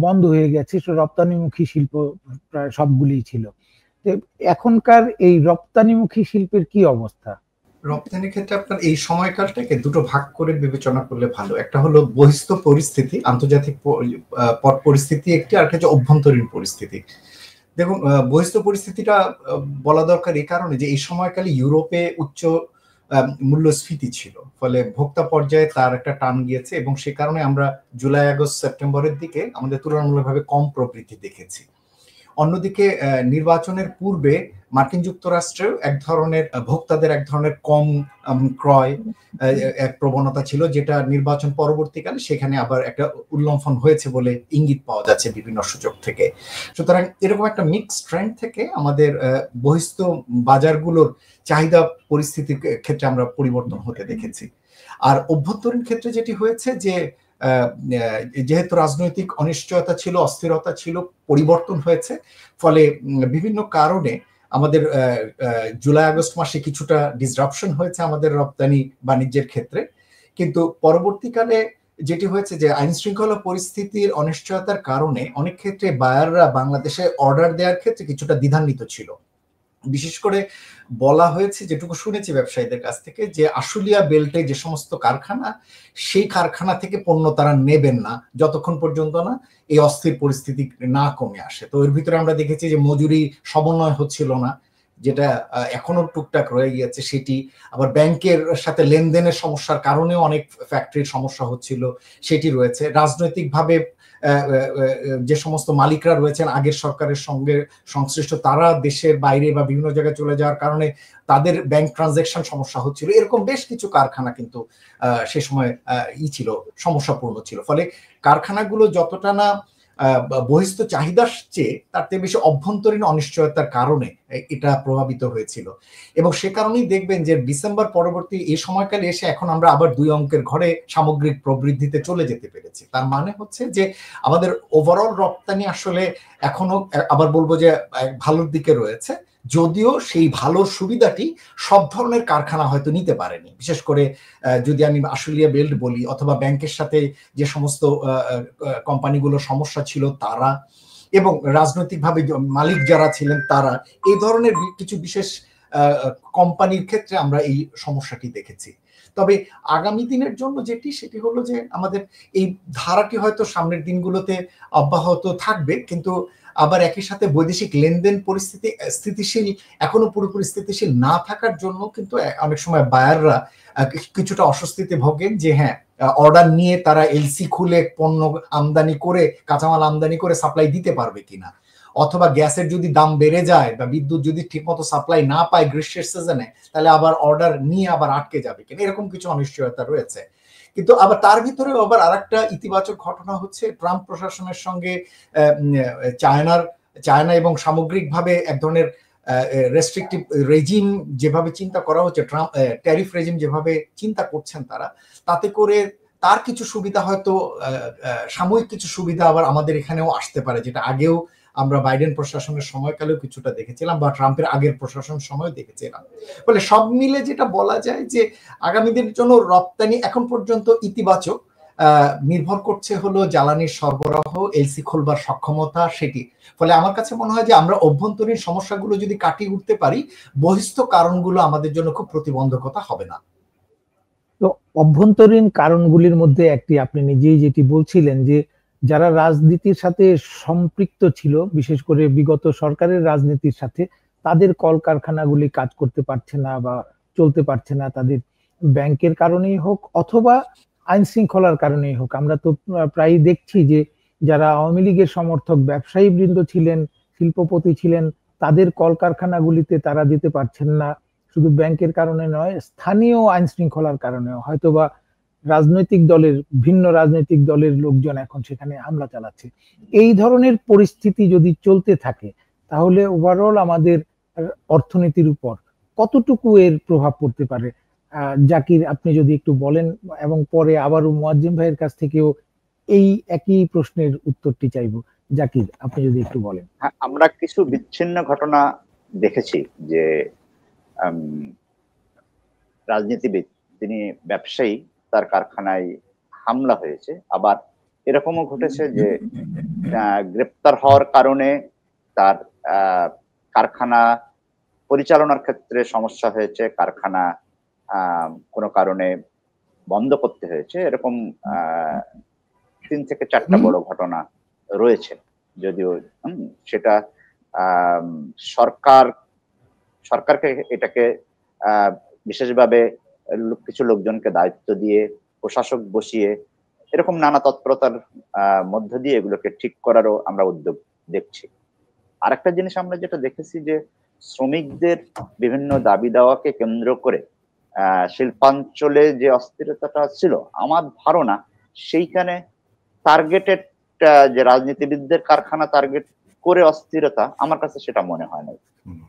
বন্ধ হয়ে গেছে, রপ্তানিমুখী শিল্প প্রায় সবগুলিই ছিল। এখনকার এই রপ্তানিমুখী শিল্পের কি অবস্থা? রপ্তানির ক্ষেত্রে আপনার এই সময়কালটাকে দুটো ভাগ করে বিবেচনা করলে ভালো। একটা হলো বহিস্থ পরিস্থিতি, আন্তর্জাতিক পট পরিস্থিতি একটি, আর একটা হচ্ছে অভ্যন্তরীণ পরিস্থিতি। দেখুন, বহিস্থ পরিস্থিতিটা বলা দরকার এই কারণে যে এই সময়কালে ইউরোপে উচ্চ মূল্যস্ফীতি ছিল, ফলে ভোক্তা পর্যায়ে তার একটা টান গিয়েছে, এবং সে কারণে আমরা জুলাই আগস্ট সেপ্টেম্বরের দিকে আমাদের তুলনামূলকভাবে কম প্রবৃদ্ধি দেখেছি। অন্যদিকে নির্বাচনের পূর্বে মার্কিন যুক্তরাষ্ট্রেও এক ধরনের ভোক্তাদের এক ধরনের কম ক্রয় এক প্রবণতা ছিল, যেটা নির্বাচন পরবর্তীকালে সেখানে আবার একটা উল্লঙ্ঘন হয়েছে বলে ইঙ্গিত পাওয়া যাচ্ছে বিভিন্ন সূচক থেকে। সুতরাং এরকম একটা মিক্সড ট্রেন্ড থেকে আমাদের বহিস্থ বাজারগুলোর চাহিদা পরিস্থিতির ক্ষেত্রে আমরা পরিবর্তন হতে দেখেছি। আর অভ্যন্তরীণ ক্ষেত্রে যেটি হয়েছে যে যেহেতু রাজনৈতিক অনিশ্চয়তা ছিল, অস্থিরতা ছিল, পরিবর্তন হয়েছে, ফলে বিভিন্ন কারণে আমাদের জুলাই আগস্ট মাসে কিছুটা ডিসরাপশন হয়েছে আমাদের রপ্তানি বাণিজ্যের ক্ষেত্রে। কিন্তু পরবর্তীকালে যেটি হয়েছে যে আইন শৃঙ্খলা পরিস্থিতির অনিশ্চয়তার কারণে অনেক ক্ষেত্রে বায়াররা বাংলাদেশে অর্ডার দেওয়ার ক্ষেত্রে কিছুটা দ্বিধান্বিত ছিল। বিশেষ করে বলা হয়েছে, যেটুকু শুনেছি ব্যবসায়ীদের কাছ থেকে, যে আশুলিয়া বেল্টে যে সমস্ত কারখানা, সেই কারখানা থেকে পণ্য তারা নেবেন না যতক্ষণ পর্যন্ত না এই অস্থির পরিস্থিতি না কমে আসে। তো এর ভিতরে আমরা দেখেছি যে মজুরি সমন্বয় হচ্ছিল না, যেটা এখনো টুকটাক রয়ে গিয়েছে সেটি, আবার ব্যাংকের সাথে লেনদেনের সমস্যার কারণেও অনেক ফ্যাক্টরির সমস্যা হচ্ছিল, সেটি রয়েছে। রাজনৈতিকভাবে যে সমস্ত মালিকরা রয়েছেন আগের সরকারের সঙ্গে সংশ্লিষ্ট, তারা দেশের বাইরে বা বিভিন্ন জায়গায় চলে যাওয়ার কারণে তাদের ব্যাংক ট্রানজাকশন সমস্যা হচ্ছিল। এরকম বেশ কিছু কারখানা কিন্তু সে সময় ছিল, সমস্যাপূর্ণ ছিল। ফলে কারখানাগুলো যতটা না বহিস্থ চাহিদার চেয়ে তার থেকে বেশি অভ্যন্তরীণ অনিশ্চয়তার কারণে এটা প্রভাবিত হয়েছিল। এবং সে কারণেই দেখবেন যে ডিসেম্বর পরবর্তী এই সময়কালে এসে এখন আমরা আবার 2 অঙ্কের ঘরে সামগ্রিক প্রবৃদ্ধিতে চলে যেতে পেরেছি। তার মানে হচ্ছে যে আমাদের ওভারঅল রপ্তানি আসলে এখনো, আবার বলবো যে ভালোর দিকে রয়েছে, যদিও সেই ভালো সুবিধাটি সব ধরনের কারখানা হয়তো নিতে পারেনি। বিশেষ করে যদি আমি আশুলিয়া বেল্ট বলি, অথবা ব্যাংকের সাথে যে সমস্ত কোম্পানিগুলোর সমস্যা ছিল তারা, এবং রাজনৈতিকভাবে মালিক যারা ছিলেন তারা, এই ধরনের কিছু বিশেষ কোম্পানির ক্ষেত্রে আমরা এই সমস্যাটি দেখেছি। তবে আগামী দিনের জন্য সেটি হলো যে আমাদের এই ধারাটি হয়তো সামনের দিনগুলোতে অব্যাহত থাকবে, কিন্তু আবার একই সাথে বৈদেশিক লেনদেন পরিস্থিতি স্থিতিশীল, এখনো পুরোপুরি স্থিতিশীল না থাকার জন্য কিন্তু অনেক সময় বায়াররা কিছুটা অস্বস্তিতে ভোগেন যে হ্যাঁ, অর্ডার নিয়ে তারা এলসি খুলে পণ্য আমদানি করে, কাঁচামাল আমদানি করে সাপ্লাই দিতে পারবে কিনা, অথবা গ্যাসের যদি দাম বেড়ে যায় বা বিদ্যুৎ যদি ঠিকমতো সাপ্লাই না পায় গ্রীষ্মের সিজনে, তাহলে আবার অর্ডার নিয়ে আবার আটকে যাবে কিনা, এরকম কিছু অনিশ্চয়তা রয়েছে। কিন্তু আবার তার ভিতরে আবার আরেকটা ইতিবাচক ঘটনা হচ্ছে ট্রাম্প প্রশাসনের সঙ্গে চায়না এবং সামগ্রিকভাবে এক ধরনের রেস্ট্রিকটিভ রেজিম যেভাবে চিন্তা করা হচ্ছে, ট্রাম্প ট্যারিফ রেজিম যেভাবে চিন্তা করছেন তারা, তাতে করে তার কিছু সুবিধা হয়তো সাময়িক কিছু সুবিধা আবার আমাদের এখানেও আসতে পারে, যেটা আগেও আমরা বাইডেন প্রশাসনের সময়কালেও কিছুটা দেখেছিলাম বা ট্রাম্পের আগের প্রশাসন সময় দেখেছিলাম। ফলে সব মিলে যেটা বলা যায় যে আগামী দিনের জন্য রপ্তানি এখন পর্যন্ত ইতিবাচক, নির্ভর করছে হলো জ্বালানির সরবরাহ, এলসি খোলবার সক্ষমতা সেটি। ফলে আমার কাছে মনে হয় যে আমরা অভ্যন্তরীণ সমস্যাগুলো যদি কাটিয়ে উঠতে পারি, বহিস্থ কারণগুলো আমাদের জন্য খুব প্রতিবন্ধকতা হবে না। তো অভ্যন্তরীণ কারণগুলির মধ্যে একটি আপনি নিজেই যেটি বলছিলেন যে যারা রাজনীতির সাথে সম্পৃক্ত ছিল, বিশেষ করে বিগত সরকারের রাজনীতির সাথে, তাদের কলকারখানাগুলি কাজ করতে পারছে না বা চলতে পারছে না, তাদের ব্যাংকের কারণেই হোক অথবা আইন শৃঙ্খলার কারণেই হোক। আমরা তো প্রায়ই দেখছি যে যারা আওয়ামী লীগের সমর্থক ব্যবসায়ী বৃন্দ ছিলেন, শিল্পপতি ছিলেন, তাদের কলকারখানাগুলিতে তারা যেতে পারছেন না। শুধু ব্যাংকের কারণে নয়, স্থানীয় আইন শৃঙ্খলার কারণেও, হয়তোবা ভিন্ন রাজনৈতিক দলের লোকজন এখন সেখানে হামলা চালাচ্ছে। এই ধরনের পরিস্থিতি যদি চলতে থাকে তাহলে ওভারঅল আমাদের অর্থনীতির উপর কতটুকু এর প্রভাব পড়তে পারে? জাকির, আপনি যদি একটু বলেন, এবং পরে আবারও মুয়াজ্জেম ভাইয়ের কাছ থেকেও এই একই প্রশ্নের উত্তরটি চাইবো। জাকির, আপনি যদি একটু বলেন। আমরা কিছু বিচ্ছিন্ন ঘটনা দেখেছি যে রাজনীতিবিদ, তিনি ব্যবসায়ী, তার কারখানায় হামলা হয়েছে। আবার এরকমও ঘটেছে যে গ্রেপ্তার হওয়ার কারণে তার কারখানা পরিচালনার ক্ষেত্রে সমস্যা হয়েছে, কারখানা কোনো কারণে বন্ধ করতে হয়েছে। এরকম 3 থেকে 4টা বড় ঘটনা রয়েছে। যদিও সেটা সরকারকে এটাকে বিশেষভাবে কিছু লোকজনকে দায়িত্ব দিয়ে, প্রশাসক বসিয়ে, এরকম নানা তৎপরতার মধ্য দিয়ে এগুলোকে ঠিক করারও আমরা উদ্যোগ দেখছি। আরেকটা জিনিস আমরা যেটা দেখেছি যে শ্রমিকদের বিভিন্ন দাবি দাওয়াকে কেন্দ্র করে শিল্পাঞ্চলে যে অস্থিরতাটা ছিল, আমার ধারণা সেইখানে টার্গেটেড, যে রাজনীতিবিদদের কারখানা টার্গেট করে অস্থিরতা, আমার কাছে সেটা মনে হয় না।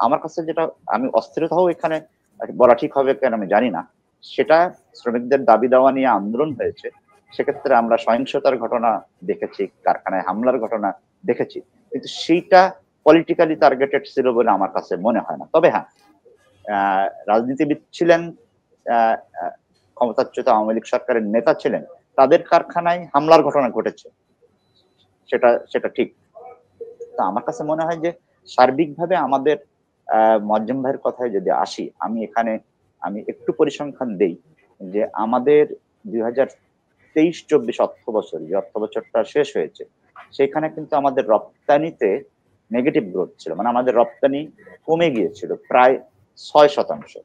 আমার কাছে যেটা, আমি অস্থিরতাও এখানে বলা ঠিক হবে কেন আমি জানি না, সেটা শ্রমিকদের দাবি দাওয়া নিয়ে আন্দোলন হয়েছে। সেক্ষেত্রে আমরা সহিংসতার ঘটনা দেখেছি, কারখানায় হামলার ঘটনা দেখেছি, কিন্তু সেইটা পলিটিক্যালি টার্গেটেড ছিল বলে আমার কাছে মনে হয় না। তবে হ্যাঁ, রাজনীতিবিদ ছিলেন, ক্ষমতাচ্যুত আওয়ামী লীগ সরকারের নেতা ছিলেন, তাদের কারখানায় হামলার ঘটনা ঘটেছে, সেটা ঠিক। তো আমার কাছে মনে হয় যে সার্বিকভাবে আমাদের, মুয়াজ্জেম ভাইয়ের কথায় যদি আসি, আমি একটু পরিসংখ্যান দেই যে আমাদের 2023-24 অর্থ বছর, যে অর্থ বছরটা শেষ হয়েছে, সেখানে কিন্তু আমাদের রপ্তানিতে নেগেটিভ গ্রোথ ছিল, মানে আমাদের রপ্তানি কমে গিয়েছিল প্রায় 6%।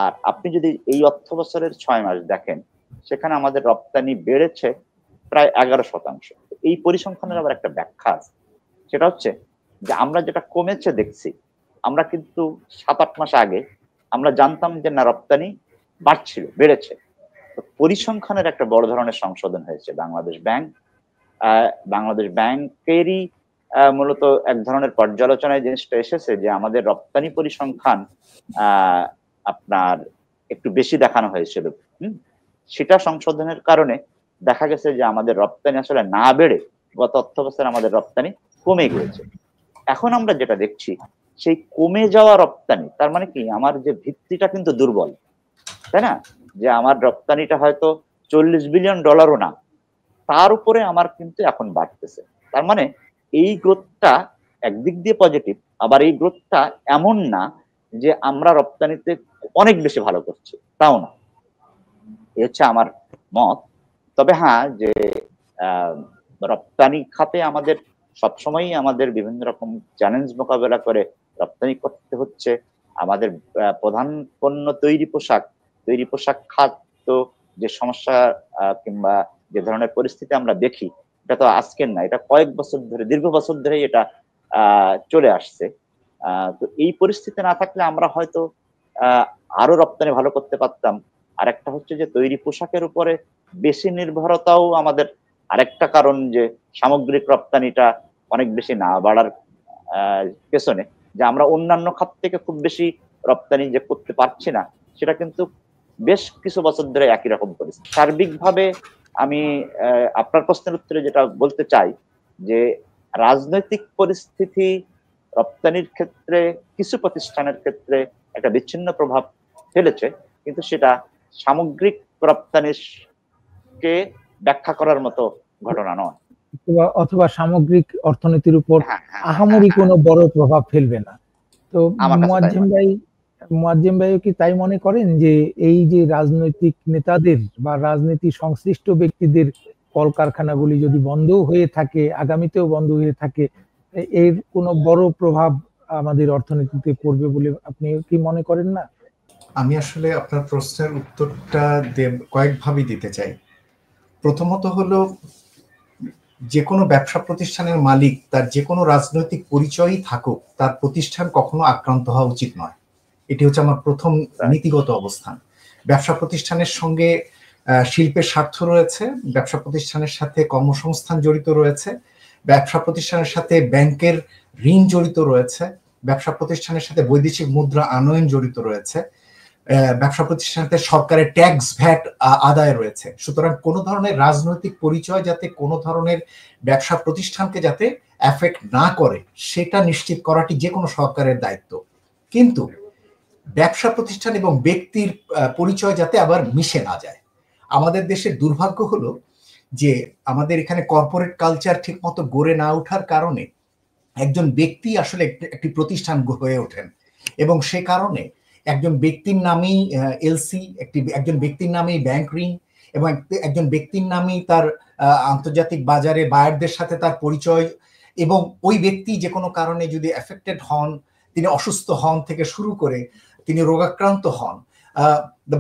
আর আপনি যদি এই অর্থ বছরের 6 মাস দেখেন, সেখানে আমাদের রপ্তানি বেড়েছে প্রায় 11%। এই পরিসংখ্যানের আবার একটা ব্যাখ্যা আছে, সেটা হচ্ছে যে আমরা যেটা কমেছে দেখছি, আমরা কিন্তু 7-8 মাস আগে আমরা জানতাম যে না, রপ্তানি বেড়েছে। তো পরিসংখ্যানের একটা বড় ধরনের সংশোধন হয়েছে। বাংলাদেশ ব্যাংকেরই মূলত এক ধরনের পর্যালোচনায় জিনিসটা এসেছে যে আমাদের রপ্তানি পরিসংখ্যান আপনার একটু বেশি দেখানো হয়েছিল। সেটা সংশোধনের কারণে দেখা গেছে যে আমাদের রপ্তানি আসলে না বেড়ে গত অর্থ বছরে আমাদের রপ্তানি কমে গিয়েছে। এখন আমরা যেটা দেখছি, সেই কমে যাওয়া রপ্তানি, তার মানে কি, আমার যে ভিত্তিটা কিন্তু দুর্বল, তাই না? যে আমার রপ্তানিটা হয়তো $40 বিলিয়ন না, তার উপরে আমার কিন্তু এখন বাড়তেছে। তার মানে এই গ্রোথটা একদিক দিয়ে পজিটিভ, আবার এই গ্রোথটা এমন না যে আমরা রপ্তানিতে অনেক বেশি ভালো করছি, তাও না। এ হচ্ছে আমার মত। তবে হ্যাঁ, যে রপ্তানি খাতে আমাদের সবসময়ই আমাদের বিভিন্ন রকম চ্যালেঞ্জ মোকাবেলা করে রপ্তানি করতে হচ্ছে। আমাদের প্রধান পণ্য তৈরি পোশাক খাত, তো যে সমস্যা কিংবা যে ধরনের পরিস্থিতি আমরা দেখি, এটা তো আজকের না, এটা কয়েক বছর ধরে, দীর্ঘ বছর ধরে এটা চলে আসছে। তো এই পরিস্থিতি না থাকলে আমরা হয়তো আরো রপ্তানি ভালো করতে পারতাম। আরেকটা হচ্ছে যে তৈরি পোশাকের উপরে বেশি নির্ভরতাও আমাদের আরেকটা কারণ, যে সামগ্রিক রপ্তানিটা অনেক বেশি না বাড়ার পেছনে, যে আমরা অন্যান্য খাত থেকে খুব বেশি রপ্তানি যে করতে পারছি না, সেটা কিন্তু বেশ কিছু বছর ধরে একই রকম পরিস্থিতি। সার্বিকভাবে আমি আপনার প্রশ্নের উত্তরে যেটা বলতে চাই, যে রাজনৈতিক পরিস্থিতি রপ্তানির ক্ষেত্রে কিছু প্রতিষ্ঠানের ক্ষেত্রে একটা বিচ্ছিন্ন প্রভাব ফেলেছে, কিন্তু সেটা সামগ্রিক রপ্তানিকে ব্যাখ্যা করার মতো ঘটনা নয়, অথবা সামগ্রিক অর্থনীতির উপর আহামরি কোনো বড় প্রভাব ফেলবে না। তো মুয়াজ্জেম ভাই কি তাই মনে করেন যে এই যে রাজনৈতিক নেতাদের বা রাজনীতি সংশ্লিষ্ট ব্যক্তিদের কলকারখানাগুলি যদি বন্ধ হয়ে থাকে, আগামীতেও বন্ধ হয়ে থাকে, এর কোনো বড় প্রভাব আমাদের অর্থনীতিতে পড়বে বলে আপনি কি মনে করেন না? আমি আসলে আপনার প্রশ্নের উত্তরটা কয়েকভাবে দিতে চাই। প্রথমত হলো, যে কোনো ব্যবসা প্রতিষ্ঠানের মালিক তার যে কোনো রাজনৈতিক পরিচয়ই থাকুক, তার প্রতিষ্ঠান কখনো আক্রান্ত হওয়া উচিত নয়। এটি হচ্ছে আমার প্রথম নীতিগত অবস্থান। ব্যবসা প্রতিষ্ঠানের সঙ্গে শিল্পের স্বার্থ রয়েছে, ব্যবসা প্রতিষ্ঠানের সাথে কর্মসংস্থান জড়িত রয়েছে, ব্যবসা প্রতিষ্ঠানের সাথে ব্যাংকের ঋণ জড়িত রয়েছে, ব্যবসা প্রতিষ্ঠানের সাথে বৈদেশিক মুদ্রা আনয়ন জড়িত রয়েছে, ব্যবসা প্রতিষ্ঠানতে সরকারের ট্যাক্স ভ্যাট আদায় রয়েছে। সুতরাং কোনো ধরনের রাজনৈতিক পরিচয় যাতে কোনো ধরনের ব্যবসা প্রতিষ্ঠানকে যাতে এফেক্ট না করে, সেটা নিশ্চিত করাটি যে কোনো সরকারের দায়িত্ব। কিন্তু ব্যবসা প্রতিষ্ঠান এবং ব্যক্তির পরিচয় যাতে আবার মিশে না যায়। আমাদের দেশের দুর্ভাগ্য হলো যে আমাদের এখানে কর্পোরেট কালচার ঠিক মতো গড়ে না ওঠার কারণে একজন ব্যক্তি আসলে একটি প্রতিষ্ঠান হয়ে ওঠেন, এবং সে কারণে একজন ব্যক্তির নামেই এলসি, একজন ব্যক্তির নামেই ব্যাংক ঋণ, এবং একজন ব্যক্তির নামেই তার আন্তর্জাতিক বাজারে বায়ারদের সাথে তার পরিচয়, এবং ওই ব্যক্তি যে কোনো কারণে যদি এফেক্টেড হন, তিনি অসুস্থ হন থেকে শুরু করে তিনি রোগাক্রান্ত হন,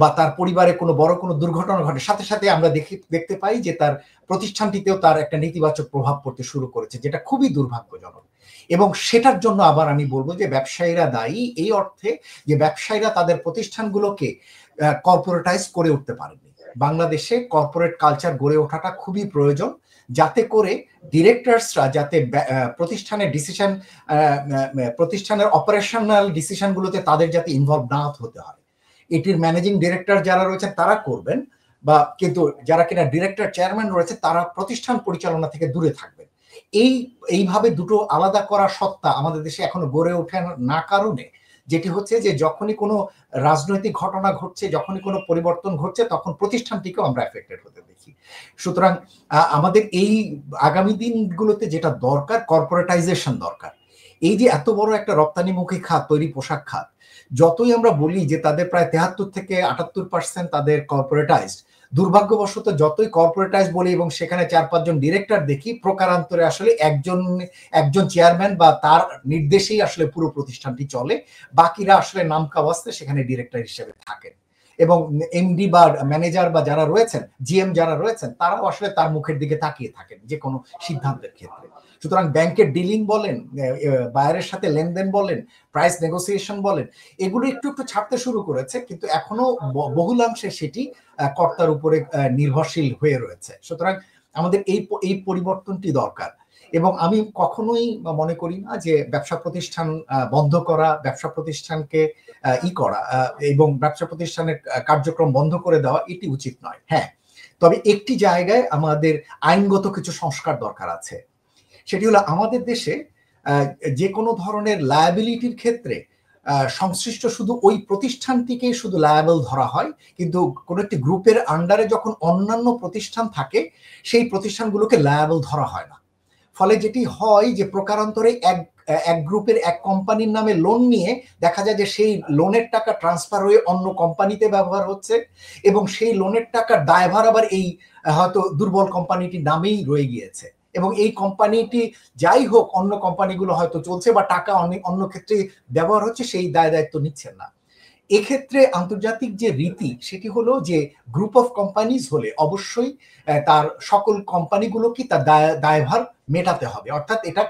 বা তার পরিবারে কোনো বড় কোনো দুর্ঘটনা ঘটে, সাথে সাথে আমরা দেখতে পাই যে তার প্রতিষ্ঠানটিতেও তার একটা নেতিবাচক প্রভাব পড়তে শুরু করেছে, যেটা খুবই দুর্ভাগ্যজনক। এবং সেটার জন্য আবার আমি বলবো যে ব্যবসায়ীরা দায়ী, এই অর্থে যে ব্যবসায়ীরা তাদের প্রতিষ্ঠানগুলোকে কর্পোরেটাইজ করে উঠতে পারেনি। বাংলাদেশে কর্পোরেট কালচার গড়ে ওঠাটা খুবই প্রয়োজন, যাতে করে ডিরেক্টরসরা যাতে প্রতিষ্ঠানের ডিসিশন, প্রতিষ্ঠানের অপারেশনাল ডিসিশনগুলোতে তাদের যাতে ইনভলভ না হতে হয়। এটির ম্যানেজিং ডিরেক্টর যারা রয়েছেন তারা করবেন, বা কিন্তু যারা কিনা ডিরেক্টর চেয়ারম্যান রয়েছে তারা প্রতিষ্ঠান পরিচালনা থেকে দূরে থাকবেন। এইভাবে দুটো আলাদা করা সত্তা আমাদের দেশে এখনো গড়ে ওঠে না, কারণে যেটি হচ্ছে যে যখনই কোনো রাজনৈতিক ঘটনা ঘটছে, যখনই কোনো পরিবর্তন ঘটছে, তখন প্রতিষ্ঠানটিকেও আমরা এফেক্টেড হতে দেখি। সুতরাং আমাদের এই আগামী দিনগুলোতে যেটা দরকার, কর্পোরেটাইজেশন দরকার। এই যে এত বড় একটা রপ্তানিমুখী খাত, তৈরি পোশাক খাত, যতই আমরা বলি যে তাদের প্রায় 73 থেকে 78% তাদের কর্পোরেটাইজড, দুর্ভাগ্যবশত যতই কর্পোরেটাইজ বলি এবং সেখানে 4-5 জন ডিরেক্টর দেখি, প্রকারান্তরে আসলে একজন চেয়ারম্যান বা তার নির্দেশেই আসলে পুরো প্রতিষ্ঠানটি চলে, বাকিরা আসলে নামকাওয়াস্তে সেখানে ডিরেক্টর হিসেবে থাকেন, এবং এমডি বা ম্যানেজার বা যারা রয়েছেন, জিএম যারা রয়েছেন, তারাও আসলে তার মুখের দিকে তাকিয়ে থাকেন যে কোনো সিদ্ধান্তের ক্ষেত্রে। সুতরাং ব্যাংকের ডিলিং বলেন, বায়ারের সাথে লেনদেন বলেন, প্রাইস নেগোসিয়েশন বলেন, এগুলো একটু একটু ছাড়তে শুরু করেছে, কিন্তু এখনো বহুলাংশে সেটি কর্তার উপরে নির্ভরশীল হয়ে রয়েছে। সুতরাং আমাদের এই পরিবর্তনটি দরকার। এবং আমি কখনোই মনে করি না যে ব্যবসা প্রতিষ্ঠান বন্ধ করা, ব্যবসা প্রতিষ্ঠানকে করা এবং ব্যবসা প্রতিষ্ঠানের কার্যক্রম বন্ধ করে দেওয়া এটি উচিত নয়। হ্যাঁ, তবে একটি জায়গায় আমাদের আইনগত কিছু সংস্কার দরকার আছে। সেটি হলো, আমাদের দেশে যে কোনো ধরনের লায়াবিলিটির ক্ষেত্রে সংশ্লিষ্ট শুধু ওই প্রতিষ্ঠানটিকে শুধু লায়াবল ধরা হয়, কিন্তু কোনো একটি গ্রুপের আন্ডারে যখন অন্যান্য প্রতিষ্ঠান থাকে, সেই প্রতিষ্ঠানগুলোকে লায়াবল ধরা হয় না। ফলে যেটি হয় যে প্রকারান্তরে এক গ্রুপের এক কোম্পানির নামে লোন নিয়ে দেখা যায় যে সেই লোনের টাকা ট্রান্সফার হয়ে অন্য কোম্পানিতে ব্যবহার হচ্ছে, এবং সেই লোনের টাকার দায়ভার আবার এই হয়তো দুর্বল কোম্পানিটির নামেই রয়ে গিয়েছে, এবং এই কোম্পানিটি যাই হোক অন্য কোম্পানিগুলো হয়তো চলছে বা টাকা অন্য ক্ষেত্রে ব্যবহার হচ্ছে, সেই দায় দায়িত্ব নিচ্ছেন না। এক্ষেত্রে আন্তর্জাতিক যে রীতি, সেটি হলো যে গ্রুপ অফ কোম্পানিজ হলে অবশ্যই তার সকল কোম্পানিগুলোকে তার দায়ভার মেটাতে হবে। অর্থাৎ এটা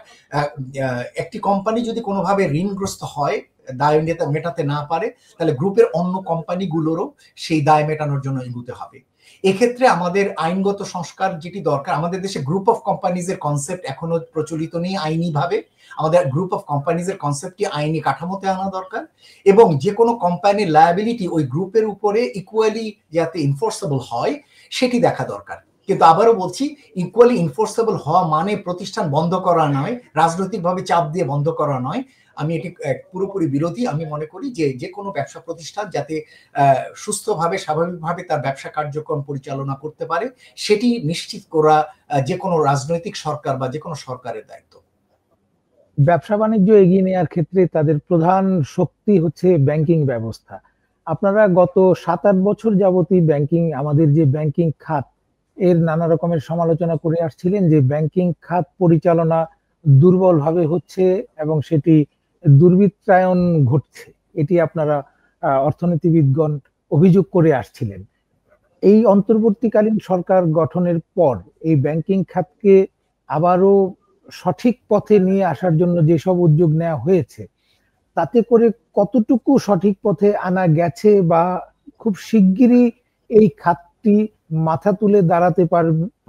একটি কোম্পানি যদি কোনোভাবে ঋণগ্রস্ত হয়, দায় মেটাতে না পারে, তাহলে গ্রুপের অন্য কোম্পানিগুলোরও সেই দায় মেটানোর জন্য এগুতে হবে। এক্ষেত্রে আমাদের আইনগত সংস্কার যেটি দরকার, আমাদের দেশে গ্রুপ অফ কোম্পানিজের কনসেপ্ট এখনো প্রচলিত নেই আইনিভাবে। আমাদের গ্রুপ অফ কোম্পানিজের কনসেপ্টটি আইনি কাঠামোতে আনা দরকার, এবং যে কোনো কোম্পানির লায়াবিলিটি ওই গ্রুপের উপরে ইকুয়ালি যাতে ইনফোর্সেবল হয় সেটি দেখা দরকার। কিন্তু আবারও বলছি, ইকুয়ালি ইনফোর্সেবল হওয়া মানে প্রতিষ্ঠান বন্ধ করা নয়, রাজনৈতিকভাবে চাপ দিয়ে বন্ধ করা নয়। আমি এটি পুরোপুরি বিরোধী। আমি মনে করি যে কোনো ব্যবসা প্রতিষ্ঠান যাতে সুস্থভাবে স্বাভাবিকভাবে তার ব্যবসা কার্যক্রম পরিচালনা করতে পারে, সেটি নিশ্চিত করা যে কোনো রাজনৈতিক সরকার বা যে কোনো সরকারের দায়িত্ব। ব্যবসা বাণিজ্য এগিয়ে নেওয়ার ক্ষেত্রে তাদের প্রধান শক্তি হচ্ছে ব্যাংকিং ব্যবস্থা। আপনারা গত 7-8 বছর যাবতই আমাদের যে ব্যাংকিং খাত এর নানা রকমের সমালোচনা করে আসছিলেন যে ব্যাংকিং খাত পরিচালনা দুর্বলভাবে হচ্ছে এবং সেটি দুর্বৃত্তায়ন ঘটছে, এটি আপনারা অর্থনীতিবিদগণ অভিযোগ করে আসছিলেন। এই অন্তর্বর্তীকালীন সরকার গঠনের পর এই ব্যাংকিং খাতকে আবারও সঠিক পথে নিয়ে আসার জন্য যেসব উদ্যোগ নেওয়া হয়েছে, তাতে করে কতটুকু সঠিক পথে আনা গেছে, বা খুব শিগগিরই এই খাতটি মাথা তুলে দাঁড়াতে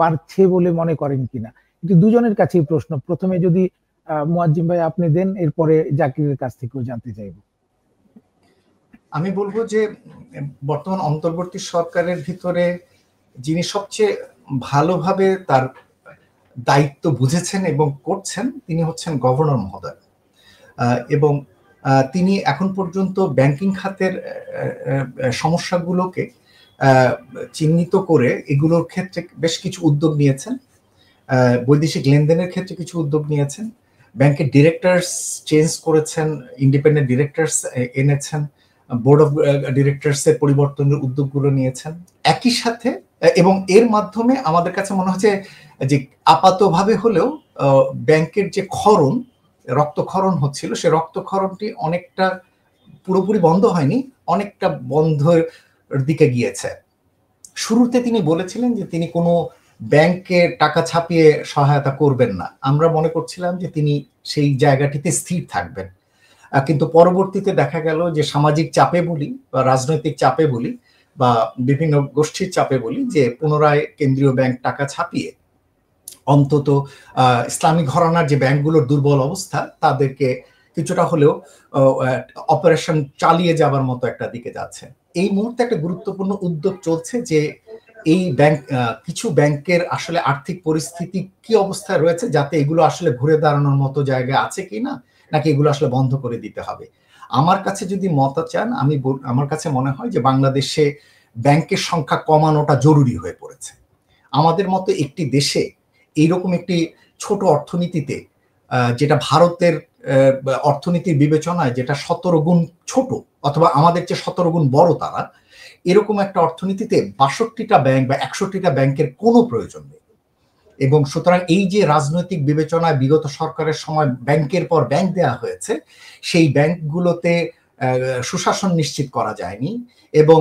পারছে বলে মনে করেন কিনা? এটি দুজনের কাছেই প্রশ্ন। প্রথমে যদি মুয়াজ্জিম ভাই আপনি দেন, এরপরে জাকিরের কাছ থেকেও জানতে চাইব। আমি বলবো যে বর্তমান অন্তর্বর্তী সরকারের ভিতরে যিনি সবচেয়ে ভালোভাবে তার দায়িত্ব বুঝেছেন এবং করছেন তিনি হচ্ছেন গভর্নর মহোদয়, এবং তিনি এখন পর্যন্ত ব্যাংকিং খাতের সমস্যাগুলোকে চিহ্নিত করে এগুলোর ক্ষেত্রে বেশ কিছু উদ্যোগ নিয়েছেন। বৈদেশিক লেনদেনের ক্ষেত্রে কিছু উদ্যোগ নিয়েছেন, ব্যাংকের ডিরেক্টরস চেঞ্জ করেছেন, ইন্ডিপেন্ডেন্ট ডিরেক্টরস এনেছেন, বোর্ড অফ ডিরেক্টরস এর পরিবর্তনের উদ্যোগগুলো নিয়েছেন একই সাথে, এবং এর মাধ্যমে আমাদের কাছে মনে হচ্ছে যে আপাতভাবে হলেও ব্যাংকের যে রক্তক্ষরণ হচ্ছিল, সে রক্তক্ষরণটি অনেকটা পুরোপুরি বন্ধ হয়নি, অনেকটা বন্ধের দিকে গিয়েছে। শুরুতে তিনি বলেছিলেন যে তিনি কোনো ব্যাংকে টাকা ছাপিয়ে সহায়তা করবেন না। আমরা মনে করছিলাম যে তিনি সেই জায়গাটিতে স্থির থাকবেন, কিন্তু পরবর্তীতে দেখা গেল যে সামাজিক চাপে বলি বা রাজনৈতিক চাপে বলি বা বিভিন্ন গোষ্ঠীর চাপে বলি, যে পুনরায় কেন্দ্রীয় ব্যাংক টাকা ছাপিয়ে অন্তত ইসলামিক ঘরানার যে ব্যাংকগুলোর দুর্বল অবস্থা তাদেরকে কিছুটা হলেও অপারেশন চালিয়ে যাবার মতো একটা দিকে যাচ্ছে। এই মুহূর্তে একটা গুরুত্বপূর্ণ উদ্যোগ চলছে যে এই ব্যাংক, কিছু ব্যাংকের আসলে আর্থিক পরিস্থিতি কি অবস্থায় রয়েছে, যাতে এগুলো আসলে ঘুরে দাঁড়ানোর মতো জায়গায় আছে কিনা, নাকি এগুলো আসলে বন্ধ করে দিতে হবে। আমার কাছে যদি মত চান, আমার কাছে মনে হয় যে বাংলাদেশে ব্যাংকের সংখ্যা কমানোটা জরুরি হয়ে পড়েছে। আমাদের মতো একটি দেশে এইরকম একটি ছোট অর্থনীতিতে, যেটা ভারতের অর্থনীতির বিবেচনায় যেটা 17 গুণ ছোট, অথবা আমাদের চেয়ে 17 গুণ বড় তারা, এরকম একটা অর্থনীতিতে 62টা ব্যাংক বা 61টা ব্যাংকের কোনো প্রয়োজন নেই। এবং সুতরাং এই যে রাজনৈতিক বিবেচনায় বিগত সরকারের সময় ব্যাংকের পর ব্যাংক দেওয়া হয়েছে, সেই ব্যাংকগুলোতে সুশাসন নিশ্চিত করা যায়নি, এবং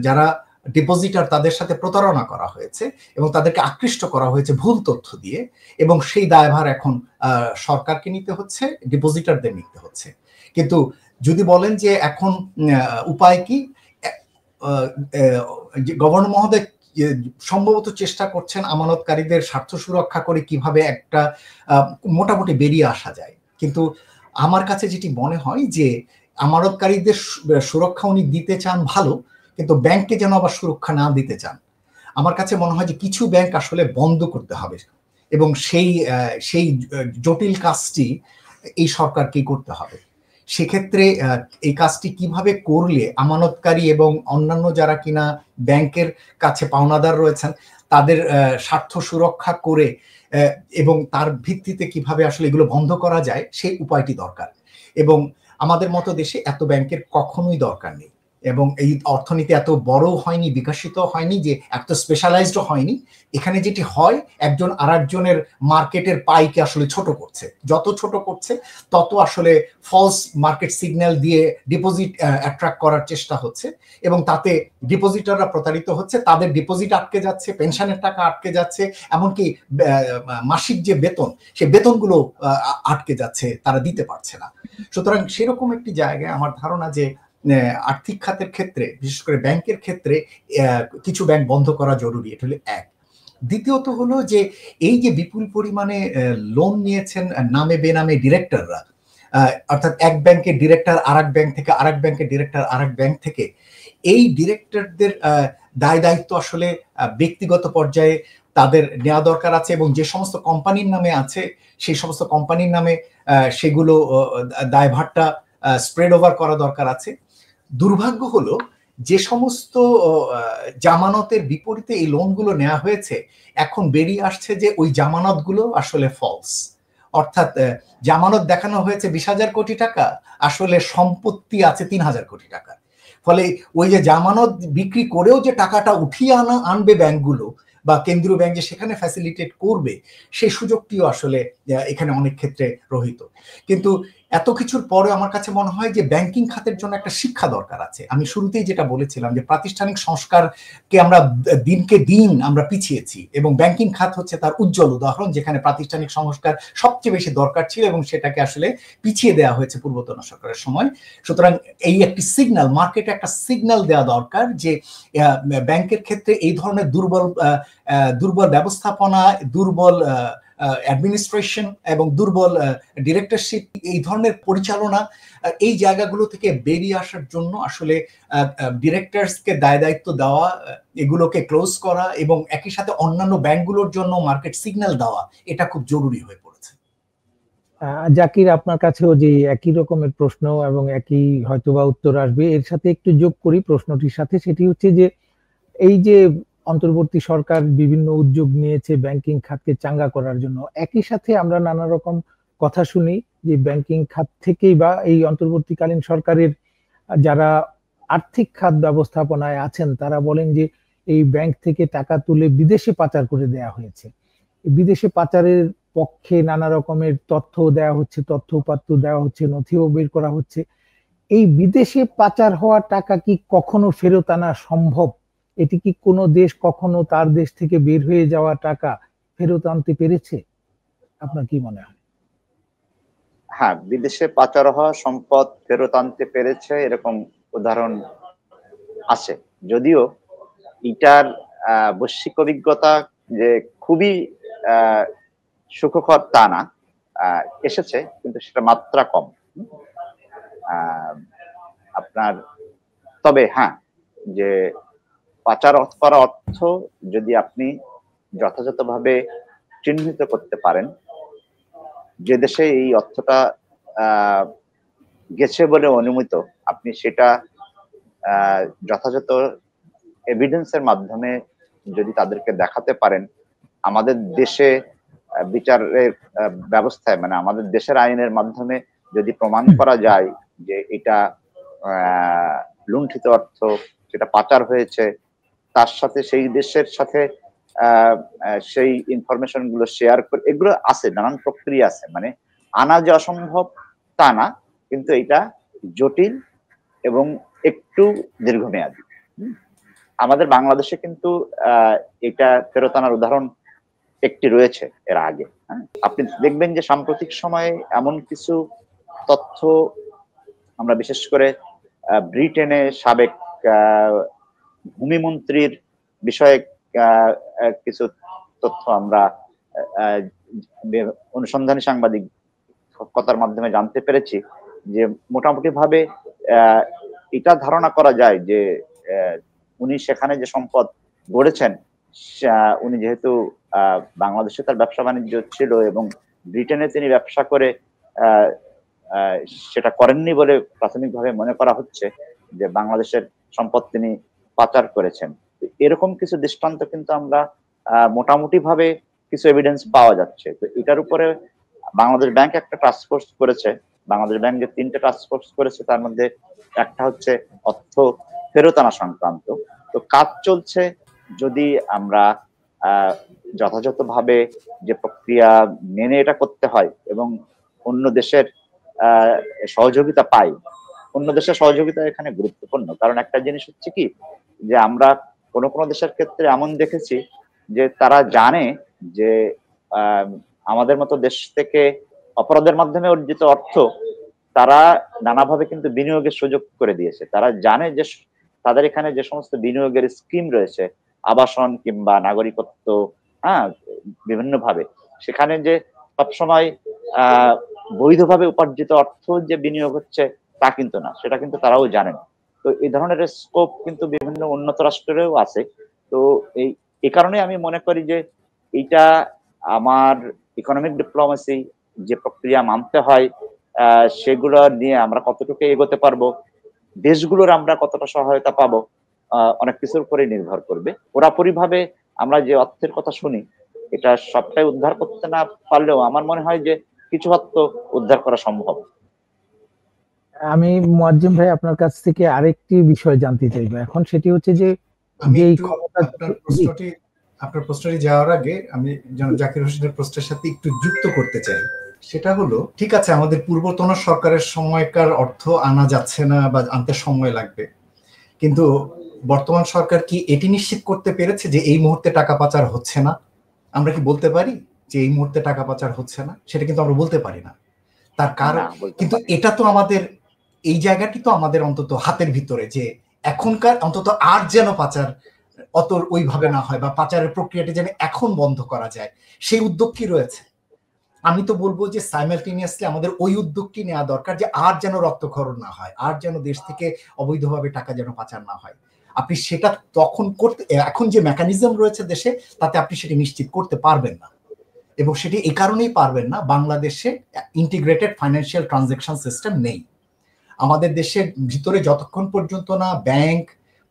যারা ডিপোজিটার তাদের সাথে প্রতারণা করা হয়েছে এবং তাদেরকে আকৃষ্ট করা হয়েছে ভুল তথ্য দিয়ে, এবং সেই দায়ভার এখন সরকারকে নিতে হচ্ছে, ডিপোজিটারদের নিতে হচ্ছে। কিন্তু যদি বলেন যে এখন উপায় কি, গভর্নর মহোদয় সম্ভবত চেষ্টা করছেন আমানতকারীদের স্বার্থ সুরক্ষা করে কিভাবে একটা মোটামুটি বেরিয়ে আসা যায়। কিন্তু আমার কাছে যেটি মনে হয় যে আমানতকারীদের সুরক্ষা উনি দিতে চান ভালো, কিন্তু ব্যাংককে যেন আবার সুরক্ষা না দিতে চান। আমার কাছে মনে হয় যে কিছু ব্যাংক আসলে বন্ধ করতে হবে, এবং সেই জটিল কাজটি এই সরকারকেই করতে হবে। সেক্ষেত্রে এই কাজটি কিভাবে করলে আমানতকারী এবং অন্যান্য যারা কিনা ব্যাংকের কাছে পাওনাদার রয়েছেন তাদের স্বার্থ সুরক্ষা করে, এবং তার ভিত্তিতে কিভাবে আসলে এগুলো বন্ধ করা যায়, সেই উপায়টি দরকার। এবং আমাদের মতো দেশে এত ব্যাংকের কখনোই দরকার নেই, এবং এই অর্থনীতি এত বড় হয়নি, বিকশিত হয়নি, যে এত স্পেশালাইজড হয়নি। এখানে যেটি হয়, একজন আরেকজনের মার্কেটের পাইকে আসলে ছোট করছে, যত ছোট করছে তত আসলে ফলস মার্কেট সিগন্যাল দিয়ে ডিপোজিট অ্যাট্রাক্ট করার চেষ্টা হচ্ছে, এবং তাতে ডিপোজিটাররা প্রতারিত হচ্ছে, তাদের ডিপোজিট আটকে যাচ্ছে, পেনশনের টাকা আটকে যাচ্ছে, এমনকি মাসিক যে বেতন, সে বেতনগুলো আটকে যাচ্ছে, তারা দিতে পারছে না। সুতরাং সেরকম একটি জায়গায় আমার ধারণা যে আর্থিক খাতের ক্ষেত্রে, বিশেষ করে ব্যাংকের ক্ষেত্রে কিছু ব্যাংক বন্ধ করা জরুরি। এটা হলো এক। দ্বিতীয়ত হলো যে এই যে বিপুল পরিমাণে লোন নিয়েছেন নামে বেনামে ডিরেক্টররা, অর্থাৎ এক ব্যাংকের ডিরেক্টর আরেক ব্যাংক থেকে, আরেক ব্যাংকের ডিরেক্টর আরেক ব্যাংক থেকে, এই ডিরেক্টরদের দায় দায়িত্ব আসলে ব্যক্তিগত পর্যায়ে তাদের নেওয়া দরকার আছে, এবং যে সমস্ত কোম্পানির নামে আছে সেই সমস্ত কোম্পানির নামে সেগুলো দায়ভারটা স্প্রেড ওভার করা দরকার আছে। দুর্ভাগ্য হলো যে সমস্ত জামানতের বিপরীতে এই লোনগুলো নেওয়া হয়েছে, এখন বেরিয়ে আসছে যে ওই জামানতগুলো আসলে ফলস। অর্থাৎ জামানত দেখানো হয়েছে 20,000 কোটি টাকা, আসলে সম্পত্তি আছে 3,000 কোটি টাকা। ফলে ওই যে জামানত বিক্রি করেও যে টাকাটা উঠিয়ে আনবে ব্যাংকগুলো বা কেন্দ্রীয় ব্যাংক যে সেখানে ফ্যাসিলিটেট করবে, সেই সুযোগটিও আসলে এখানে অনেক ক্ষেত্রে রহিত। কিন্তু এত কিছুর পরে আমার কাছে মনে হয় যে ব্যাংকিং খাতের জন্য একটা শিক্ষা দরকার আছে। আমি শুরুতেই যেটা বলেছিলাম যে প্রাতিষ্ঠানিক সংস্কারকে আমরা দিনকে দিন আমরা পিছিয়েছি, এবং ব্যাংকিং খাত হচ্ছে তার উজ্জ্বল উদাহরণ, যেখানে প্রাতিষ্ঠানিক সংস্কার সবচেয়ে বেশি দরকার ছিল এবং সেটাকে আসলে পিছিয়ে দেওয়া হয়েছে পূর্বতন সরকারের সময়। সুতরাং এই একটি সিগন্যাল, মার্কেটে একটা সিগন্যাল দেওয়া দরকার যে ব্যাংকের ক্ষেত্রে এই ধরনের দুর্বল ব্যবস্থাপনা, দুর্বল অ্যাডমিনিস্ট্রেশন এবং দুর্বল ডিরেক্টরশিপ, এই ধরনের পরিচালনা, এই জায়গাগুলো থেকে বেরিয়ে আসার জন্য আসলে ডিরেক্টরসকে দায়িত্ব দেওয়া, এগুলোকে ক্লোজ করা এবং একই সাথে অন্যান্য ব্যাংকগুলোর জন্য মার্কেট সিগন্যাল দেওয়া, এটা খুব জরুরি হয়ে পড়েছে। জাকির, আপনার কাছেও যে একই রকমের প্রশ্ন এবং একই হয়তোবা উত্তর আসবে, এর সাথে একটু যোগ করি প্রশ্নটির সাথে। সেটি হচ্ছে যে এই যে অন্তর্বর্তী সরকার বিভিন্ন উদ্যোগ নিয়েছে ব্যাংকিং খাতকে চাঙ্গা করার জন্য, একই সাথে আমরা নানা রকম কথা শুনি যে ব্যাংকিং খাত থেকেই বা এই অন্তর্বর্তীকালীন সরকারের যারা আর্থিক খাত ব্যবস্থাপনায় আছেন তারা বলেন যে এই ব্যাংক থেকে টাকা তুলে বিদেশে পাচার করে দেয়া হয়েছে। বিদেশে পাচারের পক্ষে নানা রকমের তথ্য দেওয়া হচ্ছে, তথ্য উপাত্ত দেওয়া হচ্ছে, নথিও বের করা হচ্ছে। এই বিদেশে পাচার হওয়া টাকা কি কখনো ফেরত আনা সম্ভব? এটি কি কোনো দেশ কখনো তার দেশ থেকে বের হয়ে যাওয়া টাকা ফেরত আনতে পেরেছে? আপনার কি মনে হয়? হ্যাঁ, বিদেশে পাচার হওয়া সম্পদ ফেরত আনতে পেরেছে এরকম উদাহরণ আছে, যদিও এটার বৈশ্বিক অভিজ্ঞতা যে খুবই সুখকর তা না, এসেছে কিন্তু সেটা মাত্রা কম। আপনার তবে হ্যাঁ, যে পাচার করা অর্থ যদি আপনি যথাযথভাবে চিহ্নিত করতে পারেন যে দেশে এই অর্থটা গেছে বলে অনুমিত, আপনি সেটা যথাযথ এভিডেন্সের মাধ্যমে যদি তাদেরকে দেখাতে পারেন, আমাদের দেশে বিচারের ব্যবস্থায় মানে আমাদের দেশের আইনের মাধ্যমে যদি প্রমাণ করা যায় যে এটা লুণ্ঠিত অর্থ, সেটা পাচার হয়েছে, তার সাথে সেই দেশের সাথে সেই ইনফরমেশন গুলো শেয়ার করে, এগুলো আছে, নানান প্রক্রিয়া আছে, মানে আনা যে অসম্ভব তা না, কিন্তু এটা জটিল এবং একটু দীর্ঘমেয়াদী। আমাদের বাংলাদেশে কিন্তু এটা ফেরত আনার উদাহরণ একটি রয়েছে এর আগে। আপনি দেখবেন যে সাম্প্রতিক সময়ে এমন কিছু তথ্য আমরা বিশেষ করে ব্রিটেনে সাবেক ভূমিমন্ত্রীর বিষয়ে কিছু তথ্য আমরা অনুসন্ধানী সাংবাদিকতার মাধ্যমে জানতে পেরেছি যে মোটামুটি ভাবে এটা ধারণা করা যায় যে উনি সেখানে যে সম্পদ গড়েছেন, উনি যেহেতু বাংলাদেশে তার ব্যবসা বাণিজ্য ছিল এবং ব্রিটেনে তিনি ব্যবসা করে সেটা করেননি বলে প্রাথমিকভাবে মনে করা হচ্ছে যে বাংলাদেশের সম্পদ তিনি পাচার করেছেন। এরকম কিছু দৃষ্টান্ত কিন্তু আমরা মোটামুটি ভাবে কিছু এভিডেন্স পাওয়া যাচ্ছে। তো এটার উপরে বাংলাদেশ ব্যাংক একটা টাস্ক ফোর্স করেছে। বাংলাদেশ ব্যাংক যে 3টে টাস্ক ফোর্স করেছে তার মধ্যে একটা হচ্ছে অর্থ ফেরত আনা সংক্রান্ত। তো কাজ চলছে, যদি আমরা যথাযথভাবে যে প্রক্রিয়া মেনে এটা করতে হয় এবং অন্য দেশের সহযোগিতা পাই, অন্য দেশের সহযোগিতা এখানে গুরুত্বপূর্ণ। কারণ একটা জিনিস হচ্ছে কি, যে আমরা কোনো দেশের ক্ষেত্রে এমন দেখেছি যে তারা জানে যে আমাদের মতো দেশ থেকে অপরাধের মাধ্যমে অর্জিত অর্থ তারা নানাভাবে কিন্তু বিনিয়োগের সুযোগ করে দিয়েছে। তারা জানে যে তাদের এখানে যে সমস্ত বিনিয়োগের স্কিম রয়েছে, আবাসন কিংবা নাগরিকত্ব, বিভিন্ন ভাবে, সেখানে যে সবসময় বৈধভাবে উপার্জিত অর্থ যে বিনিয়োগ হচ্ছে তা কিন্তু না, সেটা কিন্তু তারাও জানেন। তো এই ধরনের স্কোপ কিন্তু বিভিন্ন উন্নত রাষ্ট্রেও আছে। তো এই কারণে আমি মনে করি যে এইটা আমার ইকোনমিক ডিপ্লোমেসি যে প্রক্রিয়া মানতে হয় সেগুলো নিয়ে আমরা কতটুকু এগোতে পারবো, দেশগুলোর আমরা কতটা সহায়তা পাবো, অনেক কিছুর উপরে নির্ভর করবে। পুরাপুরি ভাবে আমরা যে অর্থের কথা শুনি এটা সবটাই উদ্ধার করতে না পারলেও আমার মনে হয় যে কিছু অর্থ উদ্ধার করা সম্ভব। আমি মুয়াজ্জেম ভাই আপনার কাছ থেকে আরেকটি বিষয় জানতে চাইবো এখন, সেটি হচ্ছে যে আমি একটু আপনার প্রশ্নটি আপনার প্রশ্নটি যাওয়ার আগে আমি জাকির হোসেনের প্রশ্নের সাথে একটু যুক্ত করতে চাই। সেটা হলো, ঠিক আছে, আমাদের পূর্বতন সরকারের সময়কার অর্থ আনা যাচ্ছে না বা আনতে সময় লাগবে, কিন্তু বর্তমান সরকার কি এটি নিশ্চিত করতে পেরেছে যে এই মুহূর্তে টাকা পাচার হচ্ছে না? আমরা কি বলতে পারি যে এই মুহূর্তে টাকা পাচার হচ্ছে না? সেটা কিন্তু আমরা বলতে পারি না। তার কারণ কিন্তু এটা তো আমাদের, এই জায়গাটি তো আমাদের অন্তত হাতের ভিতরে, যে এখনকার অন্তত আর যেন পাচার অত ওইভাবে না হয় বা পাচারের প্রক্রিয়াটি যেন এখন বন্ধ করা যায়, সেই উদ্যোগ কি রয়েছে? আমি তো বলবো যে সাইমালটেনিয়াসলি আমাদের ওই উদ্যোগটি নেওয়া দরকার, যে আর যেন রক্তক্ষরণ না হয়, আর যেন দেশ থেকে অবৈধভাবে টাকা যেন পাচার না হয়। আপনি সেটা তখন করতে, এখন যে মেকানিজম রয়েছে দেশে, তাতে আপনি সেটি নিশ্চিত করতে পারবেন না। এবং সেটি এই কারণেই পারবেন না, বাংলাদেশে ইন্টিগ্রেটেড ফাইন্যান্সিয়াল ট্রানজাকশন সিস্টেম নেই। আমাদের দেশের ভিতরে যতক্ষণ পর্যন্ত না ব্যাংক,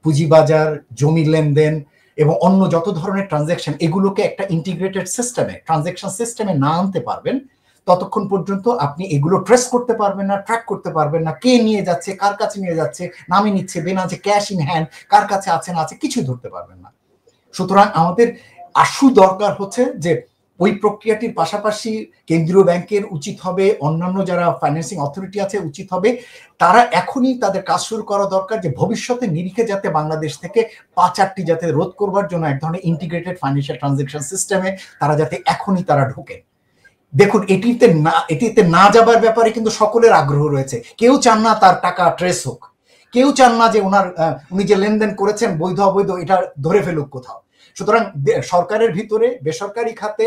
পুঁজিবাজার, জমি লেনদেন এবং অন্য যত ধরনের ট্রানজাকশন, এগুলোকে একটা ইন্টিগ্রেটেড সিস্টেমে, ট্রানজাকশন সিস্টেমে না আনতে পারবেন, ততক্ষণ পর্যন্ত আপনি এগুলো ট্রেস করতে পারবেন না, ট্র্যাক করতে পারবেন না, কে নিয়ে যাচ্ছে, কার কাছে নিয়ে যাচ্ছে, নামে নিচ্ছে, বেনাচ্ছে, ক্যাশ ইন হ্যান্ড, কার কাছে আছে না আছে, কিছুই ধরতে পারবেন না। সুতরাং আমাদের আশু দরকার হচ্ছে যে ওই প্রক্রিয়াটির পাশাপাশি কেন্দ্রীয় ব্যাংকের উচিত হবে, অন্যান্য যারা ফাইন্যান্সিং অথরিটি আছে উচিত হবে, তারা এখনই তাদের কাজ শুরু করা দরকার, যে ভবিষ্যতে নিরিখে যাতে বাংলাদেশ থেকে পাচারটি যাতে রোধ করবার জন্য এক ধরনের ইন্টিগ্রেটেড ফাইন্যান্সিয়াল ট্রানজাকশন সিস্টেমে তারা যাতে এখনই তারা ঢোকে। দেখুন, এটিতে না যাবার ব্যাপারে কিন্তু সকলের আগ্রহ রয়েছে। কেউ চান না তার টাকা ট্রেস হোক, কেউ চান না যে উনি যে লেনদেন করেছেন বৈধ অবৈধ এটা ধরে ফেলুক কোথাও। সুতরাং সরকারের ভিতরে, বেসরকারি খাতে,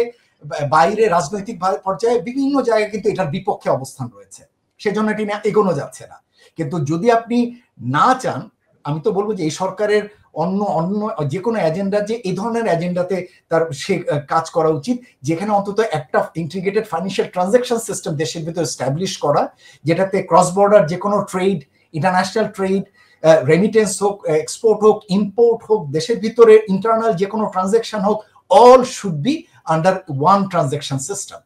বাইরে, রাজনৈতিক পর্যায়ে বিভিন্ন জায়গায় কিন্তু এটার বিপক্ষে অবস্থান রয়েছে, সেজন্য এটি এগোনো যাচ্ছে না। কিন্তু যদি আপনি না চান, আমি তো বলবো যে এই সরকারের অন্য যে কোনো এজেন্ডা, যে এই ধরনের এজেন্ডাতে তার সে কাজ করা উচিত, যেখানে অন্তত একটা ইন্টিগ্রেটেড ফাইন্যান্সিয়াল ট্রানজাকশন সিস্টেম দেশের ভিতরে এস্টাবলিশ করা, যেটাতে ক্রস বর্ডার যে কোনো ট্রেড, ইন্টারন্যাশনাল ট্রেড, রেমিটেন্স হোক, এক্সপোর্ট হোক, ইম্পোর্ট হোক, দেশের ভিতরে ইন্টারনাল যে কোনো ট্রানজাকশন হোক, all should be under one transaction system,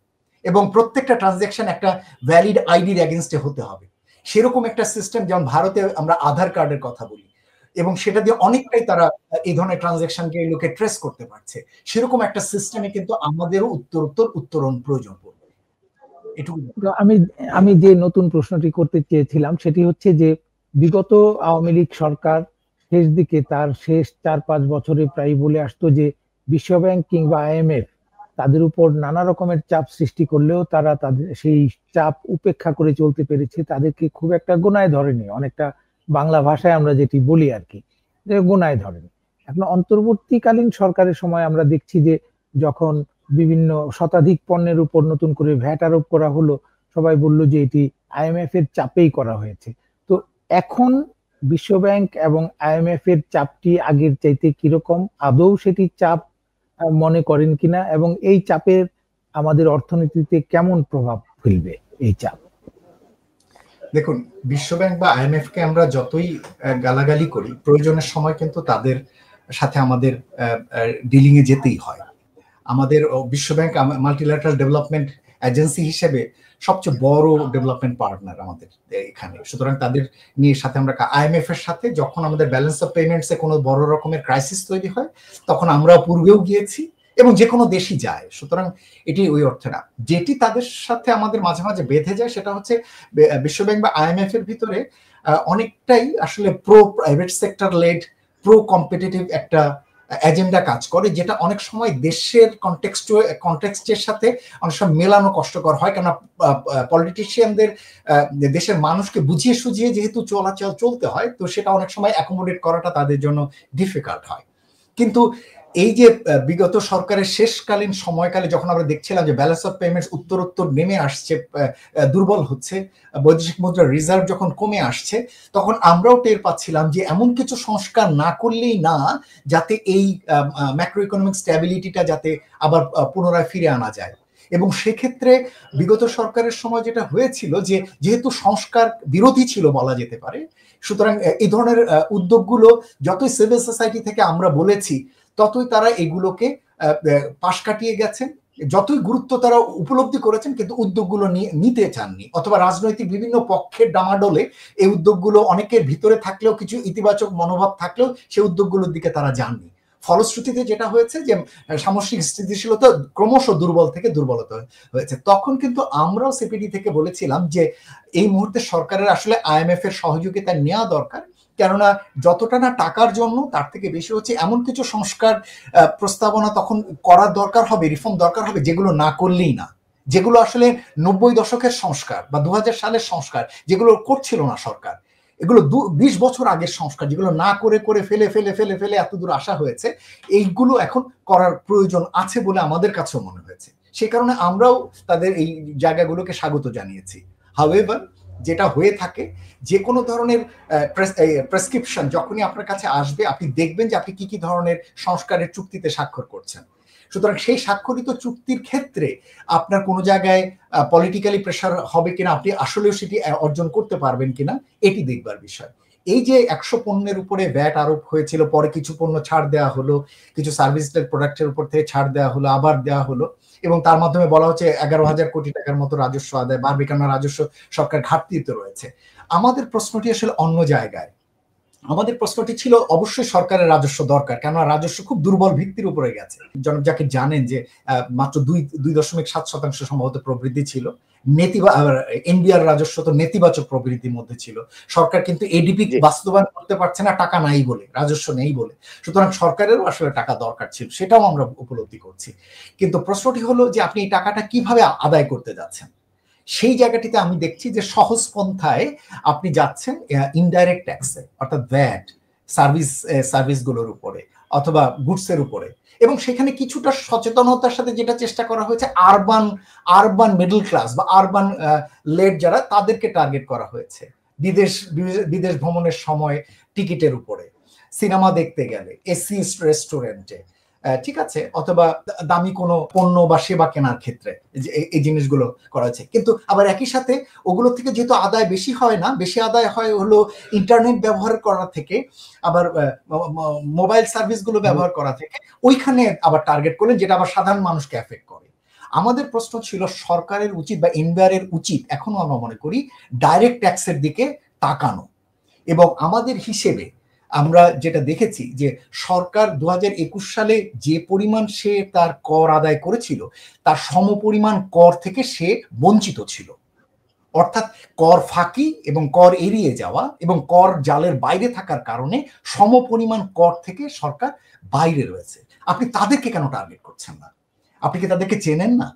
এবং প্রত্যেকটা ট্রানজাকশন একটা ভ্যালিড আইডির এগেনস্টে হতে হবে। সেরকম একটা সিস্টেম, যেমন ভারতে আমরা আধার কার্ডের কথা বলি, এবং সেটা দিয়ে অনেকটাই তারা এই ধরনের ট্রানজাকশনকে লোকে ট্রেস করতে পারছে, সেরকম একটা সিস্টেমে কিন্তু আমাদেরও উত্তরণ প্রয়োজন পড়বে। এটুকু আমি যে নতুন প্রশ্নটি করতে চেয়েছিলাম সেটি হচ্ছে যে বিগত আওয়ামী লীগ সরকার শেষ দিকে তার শেষ 4-5 বছরে প্রায় বলে আসতো যে বিশ্বব্যাংক কিংবা আইএমএফ তাদের উপর নানা রকমের চাপ সৃষ্টি করলেও তারা তাদের সেই চাপ উপেক্ষা করে চলতে পেরেছে, তাদেরকে খুব একটা গোনায় ধরেনি, অনেকটা বাংলা ভাষায় আমরা যেটি বলি আর কি, যে গোনায় ধরেনি। এখন অন্তর্বর্তীকালীন সরকারের সময় আমরা দেখছি যে যখন বিভিন্ন শতাধিক পণ্যের উপর নতুন করে ভ্যাট আরোপ করা হলো, সবাই বলল যে এটি আইএমএফ এর চাপেই করা হয়েছে। তো এখন বিশ্বব্যাংক এবং আইএমএফ এর চাপটি আগের চাইতে কিরকম, আদৌ সেটি চাপ মনে করেন কিনা, এবং এই চাপের আমাদের অর্থনীতিতে কেমন প্রভাব ফেলবে এই চাপ? দেখুন, বিশ্বব্যাংক বা আইএমএফ কে আমরা যতই গালাগালি করি, প্রয়োজনের সময় কিন্তু তাদের সাথে আমাদের ডিলিং এ যেতেই হয়। আমাদের বিশ্বব্যাংক মাল্টিল্যাটারাল ডেভেলপমেন্ট এজেন্সি হিসেবে সবচেয়ে বড় ডেভেলপমেন্ট পার্টনার আমাদের এখানে। সুতরাং তাদের নিয়ে সাথে আমরা আইএমএফ এর সাথে যখন আমাদের ব্যালেন্স অফ পেমেন্টস এ কোনো বড় রকমের ক্রাইসিস তৈরি হয়, তখন আমরা পূর্বেও গিয়েছি এবং যে কোনো দেশই যায়। সুতরাং এটি ওই অর্থে না। যেটি তাদের সাথে আমাদের মাঝে মাঝে বেঁধে যায় সেটা হচ্ছে বিশ্বব্যাংক বা আইএমএফ এর ভিতরে অনেকটাই আসলে pro private sector led, pro competitive একটা এজেন্ডা কাজ করে, যেটা অনেক সময় দেশের কনটেক্সটের সাথে অনেক সময় মেলানো কষ্টকর হয়। কেন পলিটিশিয়ানদের দেশের মানুষকে বুঝিয়ে সুঝিয়ে যেহেতু চলতে হয়, তো সেটা অনেক সময় অ্যাকোমোডেট করাটা তাদের জন্য ডিফিকাল্ট হয়। কিন্তু এই যে বিগত সরকারের শেষকালীন সময়কালে যখন আমরা দেখছিলাম যে ব্যালেন্স অফ পেমেন্টস উত্তরোত্তর নেমে আসছে, দুর্বল হচ্ছে, বৈদেশিক মুদ্রার রিজার্ভ যখন কমে আসছে, তখন আমরাও টের পাচ্ছিলাম যে এমন কিছু সংস্কার না করলেই না, যাতে এই ম্যাক্রো ইকোনমিক স্ট্যাবিলিটিটা যাতে আবার পুনরায় ফিরে আনা যায়। এবং সেক্ষেত্রে বিগত সরকারের সময় যেটা হয়েছিল, যে যেহেতু সংস্কার বিরোধী ছিল বলা যেতে পারে, সুতরাং এই ধরনের উদ্যোগগুলো যতই সিভিল সোসাইটি থেকে আমরা বলেছি, ততই তারা এগুলোকে পাশ কাটিয়ে গেছেন, যতই গুরুত্ব তারা উপলব্ধি করেছেন, কিন্তু উদ্যোগগুলো নিতে চাননি, অথবা রাজনৈতিক বিভিন্ন পক্ষের ডামাডোলে এই উদ্যোগগুলো অনেকের ভিতরে থাকলেও, কিছু ইতিবাচক মনোভাব থাকলেও সেই উদ্যোগগুলোর দিকে তারা যাননি। ফলশ্রুতিতে যেটা হয়েছে যে সামষ্টিক স্থিতিশীলতা ক্রমশ দুর্বল থেকে দুর্বলতা হয়েছে। তখন কিন্তু আমরাও সিপিডি থেকে বলেছিলাম যে এই মুহূর্তে সরকারের আসলে IMF এর সহযোগিতা নেওয়া দরকার, কেননা যতটা না টাকার জন্য তার থেকে বেশি হচ্ছে এমন কিছু সংস্কার প্রস্তাবনা তখন করার দরকার হবে, রিফর্ম দরকার হবে, যেগুলো না করলেই না, যেগুলো আসলে 90 দশকের সংস্কার বা 2000 সালের সংস্কার, যেগুলো করছিল না সরকার, এগুলো 20 বছর আগের সংস্কার, যেগুলো না করে করে ফেলে ফেলে ফেলে ফেলে এত দূর আসা হয়েছে, এইগুলো এখন করার প্রয়োজন আছে বলে আমাদের কাছেও মনে হয়েছে। সে কারণে আমরাও তাদের এই জায়গাগুলোকে স্বাগত জানিয়েছি। হাউএভার, যেটা হয়ে থাকে যে কোনো ধরনের প্রেসক্রিপশন যখনই আপনার কাছে আসবে, আপনি দেখবেন যে আপনি কি কি ধরনের সংস্কারের চুক্তিতে স্বাক্ষর করছেন। সুতরাং সেই স্বাক্ষরিত চুক্তির ক্ষেত্রে আপনার কোনো জায়গায় পলিটিক্যালি প্রেশার হবে কিনা, আপনি আসলেও সেটি অর্জন করতে পারবেন কিনা, এটি দেখবার বিষয়। এই যে 100 পণ্যের উপরে ভ্যাট আরোপ হয়েছিল, পরে কিছু পণ্য ছাড় দেওয়া হলো, কিছু সার্ভিস প্রোডাক্টের উপর থেকে ছাড় দেওয়া হলো, আবার দেওয়া হলো, এবং তার মাধ্যমে বলা হচ্ছে 11,000 কোটি টাকার মতো রাজস্ব আদায় বাড়বে, কেননা রাজস্ব সরকার ঘাটতিতে রয়েছে। আমাদের প্রশ্নটি আসলে অন্য জায়গায়। আমাদের প্রশ্নটি ছিল অবশ্যই সরকারের রাজস্ব দরকার, কেননা রাজস্ব খুব দুর্বল ভিত্তির উপরে গেছে। জনাব জাকির জানেন যে মাত্র 2.7% সম্ভবত প্রবৃদ্ধি ছিল। এনবিআর রাজস্ব তো নেতিবাচক প্রবৃদ্ধির মধ্যে ছিল। সরকার কিন্তু এডিপি বাস্তবায়ন করতে পারছে না টাকা নাই বলে, রাজস্ব নেই বলে। সুতরাং সরকারেরও আসলে টাকা দরকার ছিল, সেটাও আমরা উপলব্ধি করছি। কিন্তু প্রশ্নটি হলো যে আপনি এই টাকাটা কিভাবে আদায় করতে যাচ্ছেন। সেই জায়গাটিতে আমি দেখছি যে সহজ পন্থায় আপনি যাচ্ছেন ইনডাইরেক্ট ট্যাক্সে, অর্থাৎ ভ্যাট সার্ভিসগুলোর উপরে অথবা গুডসের উপরে, এবং সেখানে কিছুটা সচেতনতার সাথে যেটা চেষ্টা করা হয়েছে, আরবান মিডল ক্লাস বা আরবান লেড যারা, তাদেরকে টার্গেট করা হয়েছে। বিদেশ ভ্রমণের সময় টিকিটের উপরে, সিনেমা দেখতে গেলে, এসি রেস্টুরেন্টে, ঠিক আছে, অথবা দামি কোনো পণ্য বা সেবা কেনার ক্ষেত্রে এই জিনিসগুলো করা হয়েছে। কিন্তু আবার একই সাথে ওগুলো থেকে যেহেতু আদায় বেশি হয় না, বেশি আদায় হয় হলো ইন্টারনেট ব্যবহার করা থেকে, আবার মোবাইল সার্ভিসগুলো ব্যবহার করা থেকে, ওইখানে আবার টার্গেট করলেন, যেটা আবার সাধারণ মানুষকে এফেক্ট করে। আমাদের প্রশ্ন ছিল সরকারের উচিত বা এনবিআরের উচিত, এখনো আমরা মনে করি, ডাইরেক্ট ট্যাক্সের দিকে তাকানো। এবং আমাদের হিসেবে আমরা যেটা দেখেছি যে সরকার 2021 সালে যে পরিমাণ সে তার কর আদায় করেছিল, তার সমপরিমাণ কর থেকে সে বঞ্চিত ছিল। অর্থাৎ কর ফাঁকি এবং কর এড়িয়ে যাওয়া এবং কর জালের বাইরে থাকার কারণে সমপরিমাণ কর থেকে সরকার বাইরে রয়েছে। আপনি তাদেরকে কেন টার্গেট করছেন না? আপনি কি তাদেরকে চেনেন না?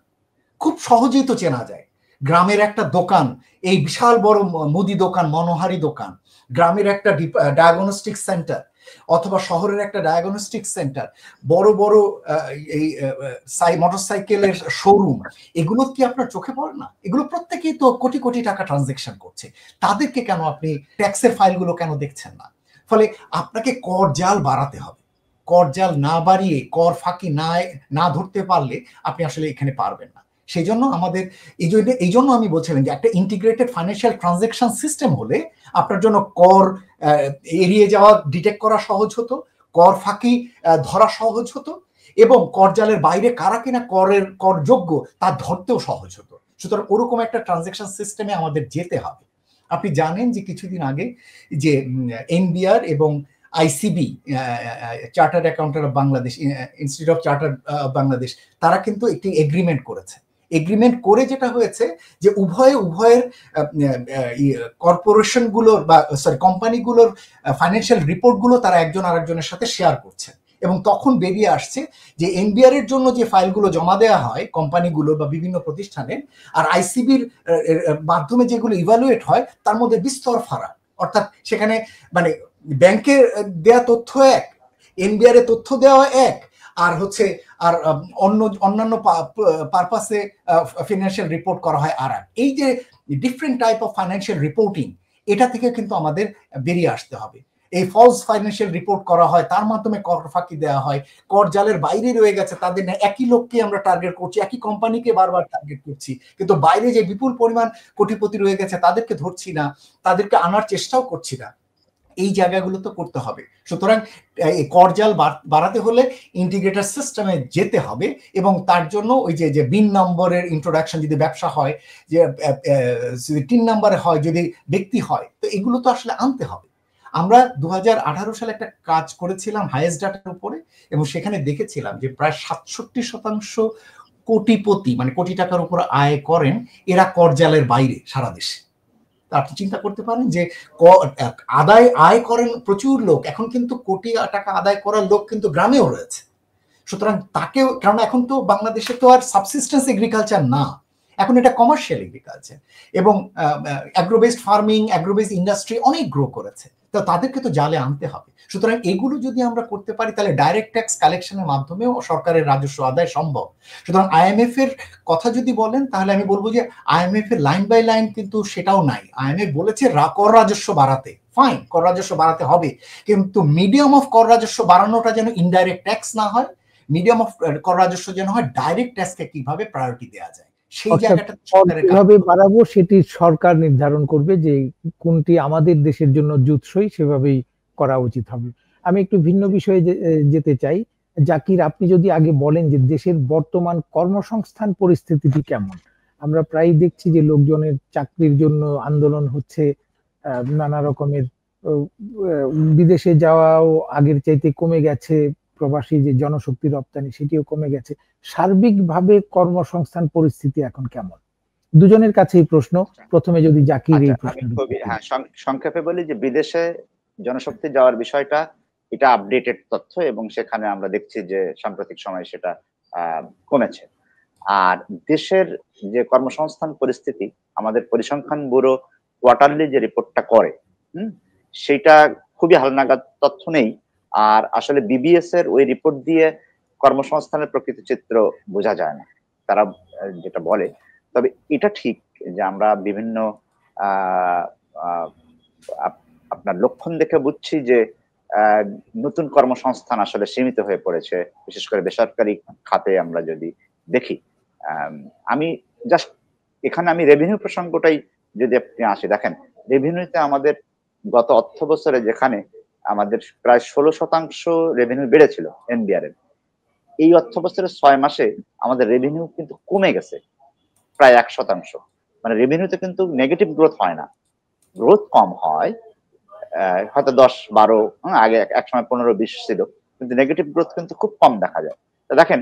খুব সহজেই তো চেনা যায়। গ্রামের একটা দোকান, এই বিশাল বড় মুদি দোকান, মনোহারি দোকান, গ্রামের একটা ডায়াগনস্টিক সেন্টার অথবা শহরের একটা ডায়াগনস্টিক সেন্টার, বড় বড় এই মোটরসাইকেলের শোরুম, এগুলো কি আপনার চোখে পড়ে না? এগুলো প্রত্যেকেই তো কোটি কোটি টাকা ট্রানজেকশন করছে। তাদেরকে কেন আপনি ট্যাক্সের ফাইলগুলো কেন দেখছেন না? ফলে আপনাকে কর জাল বাড়াতে হবে। কর জাল না বাড়িয়ে, কর ফাঁকি না ধরতে পারলে আপনি আসলে এখানে পারবেন না। সেই জন্য আমাদের এই জন্য আমি বলছিলাম যে একটা ইন্টিগ্রেটেড ফাইন্যান্সিয়াল ট্রানজাকশন সিস্টেম হলে আপনার জন্য কর এড়িয়ে যাওয়া ডিটেক্ট করা সহজ হতো, কর ফাঁকি ধরা সহজ হতো, এবং কর জালের বাইরে কারা কিনা করযোগ্য তা ধরতেও সহজ হতো। সুতরাং ওরকম একটা ট্রানজাকশন সিস্টেমে আমাদের যেতে হবে। আপনি জানেন যে কিছুদিন আগে যে এনবিআর এবং ICB, chartered accountant of Bangladesh, institute of chartered Bangladesh, তারা কিন্তু একটি এগ্রিমেন্ট করেছে। এগ্রিমেন্ট করে যেটা হয়েছে যে উভয়ের কর্পোরেশনগুলোর বা কোম্পানিগুলোর ফাইন্যান্সিয়াল রিপোর্টগুলো তারা একজন আরেকজনের সাথে শেয়ার করছে। এবং তখন বেরিয়ে আসছে যে এনবিআর এর জন্য যে ফাইলগুলো জমা দেওয়া হয় কোম্পানিগুলো বা বিভিন্ন প্রতিষ্ঠানে, আর আইসিবির মাধ্যমে যেগুলো ইভালুয়েট হয়, তার মধ্যে বিস্তর ফারাক। অর্থাৎ সেখানে মানে ব্যাংকে দেয়া তথ্য এক, এনবিআর এর তথ্য দেওয়া এক, আর অন্যান্য পারপাসে ফিনান্সিয়াল রিপোর্ট করা হয় আর এক। এই যে different type of financial reporting, এটা থেকে কিন্তু আমাদের বেরিয়ে আসতে হবে। এই ফলস ফাইন্যান্সিয়াল রিপোর্ট করা হয়, তার মাধ্যমে কর ফাঁকি দেওয়া হয়, কর জালের বাইরে রয়ে গেছে তাদের, একই লোককে আমরা টার্গেট করছি, একই কোম্পানিকে বারবার টার্গেট করছি, কিন্তু বাইরে যে বিপুল পরিমাণ কোটিপতি রয়ে গেছে তাদেরকে ধরছি না, তাদেরকে আনার চেষ্টাও করছি না। এই জায়গাগুলো তো করতে হবে। সুতরাং কর জাল বাড়াতে হলে ইন্টিগ্রেটেড সিস্টেমে যেতে হবে, এবং তার জন্য ওই যে বিন নম্বরের ইন্ট্রোডাকশন, যদি ব্যবসা হয়, যে 3 নম্বরে হয়, যদি ব্যক্তি হয়, তো এগুলো তো আসলে আনতে হবে। আমরা 2018 সালে একটা কাজ করেছিলাম হাইয়েস্ট ডাটার উপরে, এবং সেখানে দেখেছিলাম যে প্রায় 67% কোটিপতি, মানে কোটি টাকার উপর আয় করেন, এরা করজালের বাইরে সারা দেশে। আপনি চিন্তা করতে পারেন যে আয় করেন প্রচুর লোক, এখন কিন্তু কোটি টাকা আদায় করার লোক কিন্তু গ্রামেও রয়েছে। সুতরাং তাকেও, কারণ এখন তো বাংলাদেশে তো আর সাবসিস্টেন্স এগ্রিকালচার না, এখন এটা কমার্শিয়াল এগ্রিকালচার, এবং অ্যাগ্রোবেসড ফার্মিং, অ্যাগ্রোবেসড ইন্ডাস্ট্রি অনেক গ্রো করেছে, তো তাদেরকে তো জালে আনতে হবে। সুতরাং এগুলো যদি আমরা করতে পারি তাহলে ডাইরেক্ট ট্যাক্স কালেকশনের মাধ্যমেও সরকারের রাজস্ব আদায় সম্ভব। সুতরাং আইএমএফ এর কথা যদি বলেন তাহলে আমি বলবো যে আইএমএফ এর লাইন বাই লাইন কিন্তু সেটাও নাই। আইএমএফ বলেছে কর রাজস্ব বাড়াতে, ফাইন, কর রাজস্ব বাড়াতে হবে, কিন্তু মিডিয়াম অফ কর রাজস্ব বাড়ানোটা যেন ইনডাইরেক্ট ট্যাক্স না হয়, মিডিয়াম অফ কর রাজস্ব যেন হয় ডাইরেক্ট ট্যাক্সকে কিভাবে প্রায়োরিটি দেওয়া যায়, সেই জায়গাটা কিভাবে বাড়াবো সেটি সরকার নির্ধারণ করবে, যে কোনটি আমাদের দেশের জন্য জুতসই সেভাবেই করা উচিত হবে। আমি একটু ভিন্ন বিষয়ে যেতে চাই। জাকির, আপনি যদি আগে বলেন যে দেশের বর্তমান কর্মসংস্থান পরিস্থিতিটি কেমন। আমরা প্রায় দেখছি যে লোকজনের চাকরির জন্য আন্দোলন হচ্ছে, নানা রকমের বিদেশে যাওয়াও আগের চাইতে কমে গেছে, প্রবাসী যে জনশক্তি রপ্তানি সেটিও কমে গেছে। সার্বিকভাবে কর্মসংস্থান পরিস্থিতি এখন কেমন? দুজনের কাছেই প্রশ্ন। প্রথমে যদি জাকির এই প্রশ্ন। হ্যাঁ, সংক্ষেপে বলি যে বিদেশে জনশক্তি যাওয়ার বিষয়টা এটা আপডেটেড তথ্য, এবং সেখানে আমরা দেখছি যে সাম্প্রতিক সময়ে সেটা কমেছে। আর দেশের যে কর্মসংস্থান পরিস্থিতি, আমাদের পরিসংখ্যান ব্যুরো কোয়ার্টারলি যে রিপোর্টটা করে, সেটা খুবই হালনাগাদ তথ্য নেই। আর আসলে বিবিএস এর ওই রিপোর্ট দিয়ে কর্মসংস্থানের প্রকৃত চিত্র বোঝা যায় না, তারা যেটা বলে। তবে এটা ঠিক যে আমরা বিভিন্ন আপনার লক্ষণ দেখে বুঝছি যে নতুন কর্মসংস্থান আসলে সীমিত হয়ে পড়েছে, বিশেষ করে বেসরকারি খাতে আমরা যদি দেখি। আমি জাস্ট এখানে আমি রেভিনিউ প্রসঙ্গটাই যদি আপনি আসি, দেখেন রেভিনিউতে আমাদের গত অর্থ বছরে যেখানে আমাদের প্রায় 16% রেভিনিউ বেড়েছিল এনবিআর এর, এই অর্থ বছরের 6 মাসে আমাদের রেভিনিউ কিন্তু কমে গেছে প্রায় 1%। মানে রেভিনিউতে কিন্তু নেগেটিভ গ্রোথ হয় না, গ্রোথ কম হয়, হয়তো 10-12, আগে একসময় 15-20 ছিল, কিন্তু নেগেটিভ গ্রোথ কিন্তু খুব কম দেখা যায়। তো দেখেন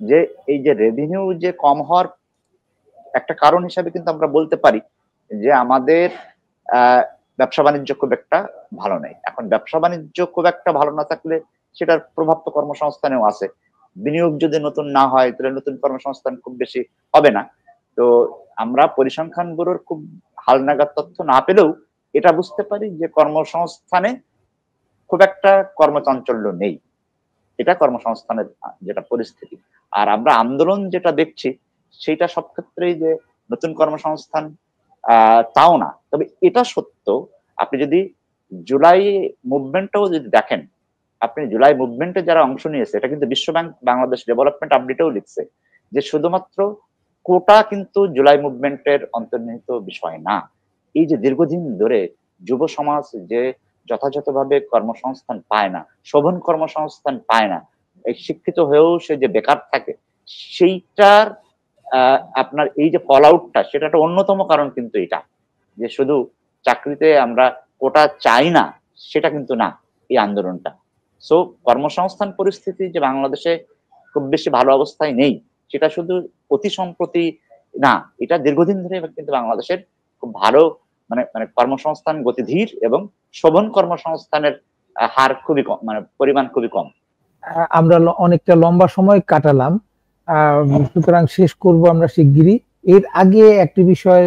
যে এই যে রেভিনিউ যে কম হওয়ার একটা কারণ হিসাবে কিন্তু আমরা বলতে পারি যে আমাদের ব্যবসা বাণিজ্য খুব একটা ভালো নেই। এখন ব্যবসা বাণিজ্য খুব একটা ভালো না থাকলে সেটার প্রভাব তো কর্মসংস্থানেও আছে। বিনিয়োগ যদি নতুন না হয় তাহলে নতুন কর্মসংস্থান খুব বেশি হবে না। তো আমরা পরিসংখ্যান ব্যুরোর খুব হালনাগাদ তথ্য না পেলেও এটা বুঝতে পারি যে কর্মসংস্থানে খুব একটা কর্মচাঞ্চল্য নেই, এটা কর্মসংস্থানের যেটা পরিস্থিতি। আর আমরা আন্দোলন যেটা দেখছি সেটা সব ক্ষেত্রেই যে নতুন কর্মসংস্থান তাও না। তবে এটা সত্য, আপনি যদি জুলাই মুভমেন্টটাও যদি দেখেন, আপনি জুলাই মুভমেন্টে যারা অংশ নিয়েছে, এটা কিন্তু বিশ্বব্যাংক বাংলাদেশ ডেভেলপমেন্ট আপডেটেও লিখছে যে শুধুমাত্র কোটা কিন্তু জুলাই মুভমেন্টের অন্তর্নিহিত বিষয় না। এই যে দীর্ঘদিন ধরে যুব সমাজ যে যথাযথভাবে কর্মসংস্থান পায় না, শোভন কর্মসংস্থান পায় না, এই শিক্ষিত হয়েও সে যে বেকার থাকে, সেইটার আপনার এই যে ফল আউটটা, সেটা একটা অন্যতম কারণ কিন্তু এটা, যে শুধু চাকরিতে আমরা কোটা চাই না সেটা কিন্তু না এই আন্দোলনটা। সো কর্মসংস্থান পরিস্থিতি যে বাংলাদেশে খুব বেশি ভালো অবস্থায় নেই সেটা শুধু অতি সম্প্রতি না, এটা দীর্ঘদিন ধরে কিন্তু বাংলাদেশের খুব ভালো মানে কর্মসংস্থান গতিধীর এবং শোভন কর্মসংস্থানের হার খুবই কম, মানে পরিমাণ খুবই কম। আমরা অনেকটা লম্বা সময় কাটালাম, সুতরাং শেষ করব আমরা শিগগিরই। এর আগে একটি বিষয়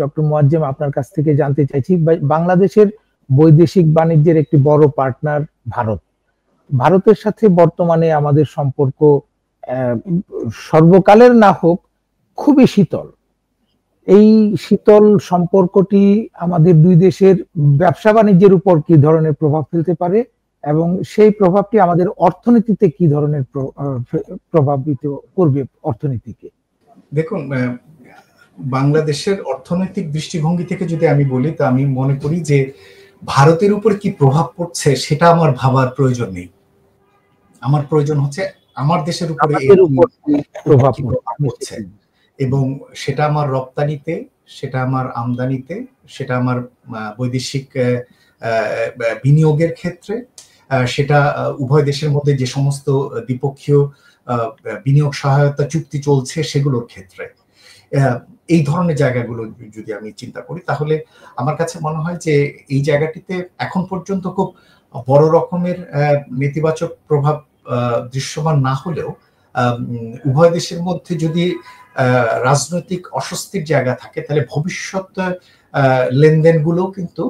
ডক্টর মোয়াজ্জেম আপনার কাছ থেকে জানতে চাইছি। বাংলাদেশের বৈদেশিক বাণিজ্যের একটি বড় পার্টনার ভারত। ভারতের সাথে বর্তমানে আমাদের সম্পর্ক সর্বকালের না হোক খুবই শীতল। এই শীতল সম্পর্কটি আমাদের দুই দেশের ব্যবসা বাণিজ্যের উপর কি ধরনের প্রভাব ফেলতে পারে, এবং সেই প্রভাবটি আমাদের অর্থনীতিতে কি ধরনের প্রভাবিত করবে অর্থনীতিকে? দেখুন, বাংলাদেশের অর্থনৈতিক দৃষ্টিভঙ্গি থেকে যদি আমি বলি, তো আমি মনে করি যে ভারতের উপর কি প্রভাব পড়ছে সেটা আমার ভাবার প্রয়োজন নেই। আমার প্রয়োজন হচ্ছে আমার দেশের উপরে প্রভাব পড়ছে, এবং সেটা আমার রপ্তানিতে, সেটা আমার আমদানিতে, সেটা আমার বৈদেশিক বিনিয়োগের ক্ষেত্রে, সেটা উভয় দেশের মধ্যে যে সমস্ত দ্বিপক্ষীয় বিনিয়োগ সহায়তা চুক্তি চলছে সেগুলোর ক্ষেত্রে, এই ধরনের জায়গাগুলো যদি আমি চিন্তা করি, তাহলে আমার কাছে মনে হয় যে এই জায়গাটিতে এখন পর্যন্ত খুব বড় রকমের নেতিবাচক প্রভাব দৃশ্যমান না হলেও উভয় দেশের মধ্যে যদি রাজনৈতিক অস্বস্তির জায়গা থাকে, তাহলে ভবিষ্যৎ লেনদেনগুলো কিন্তু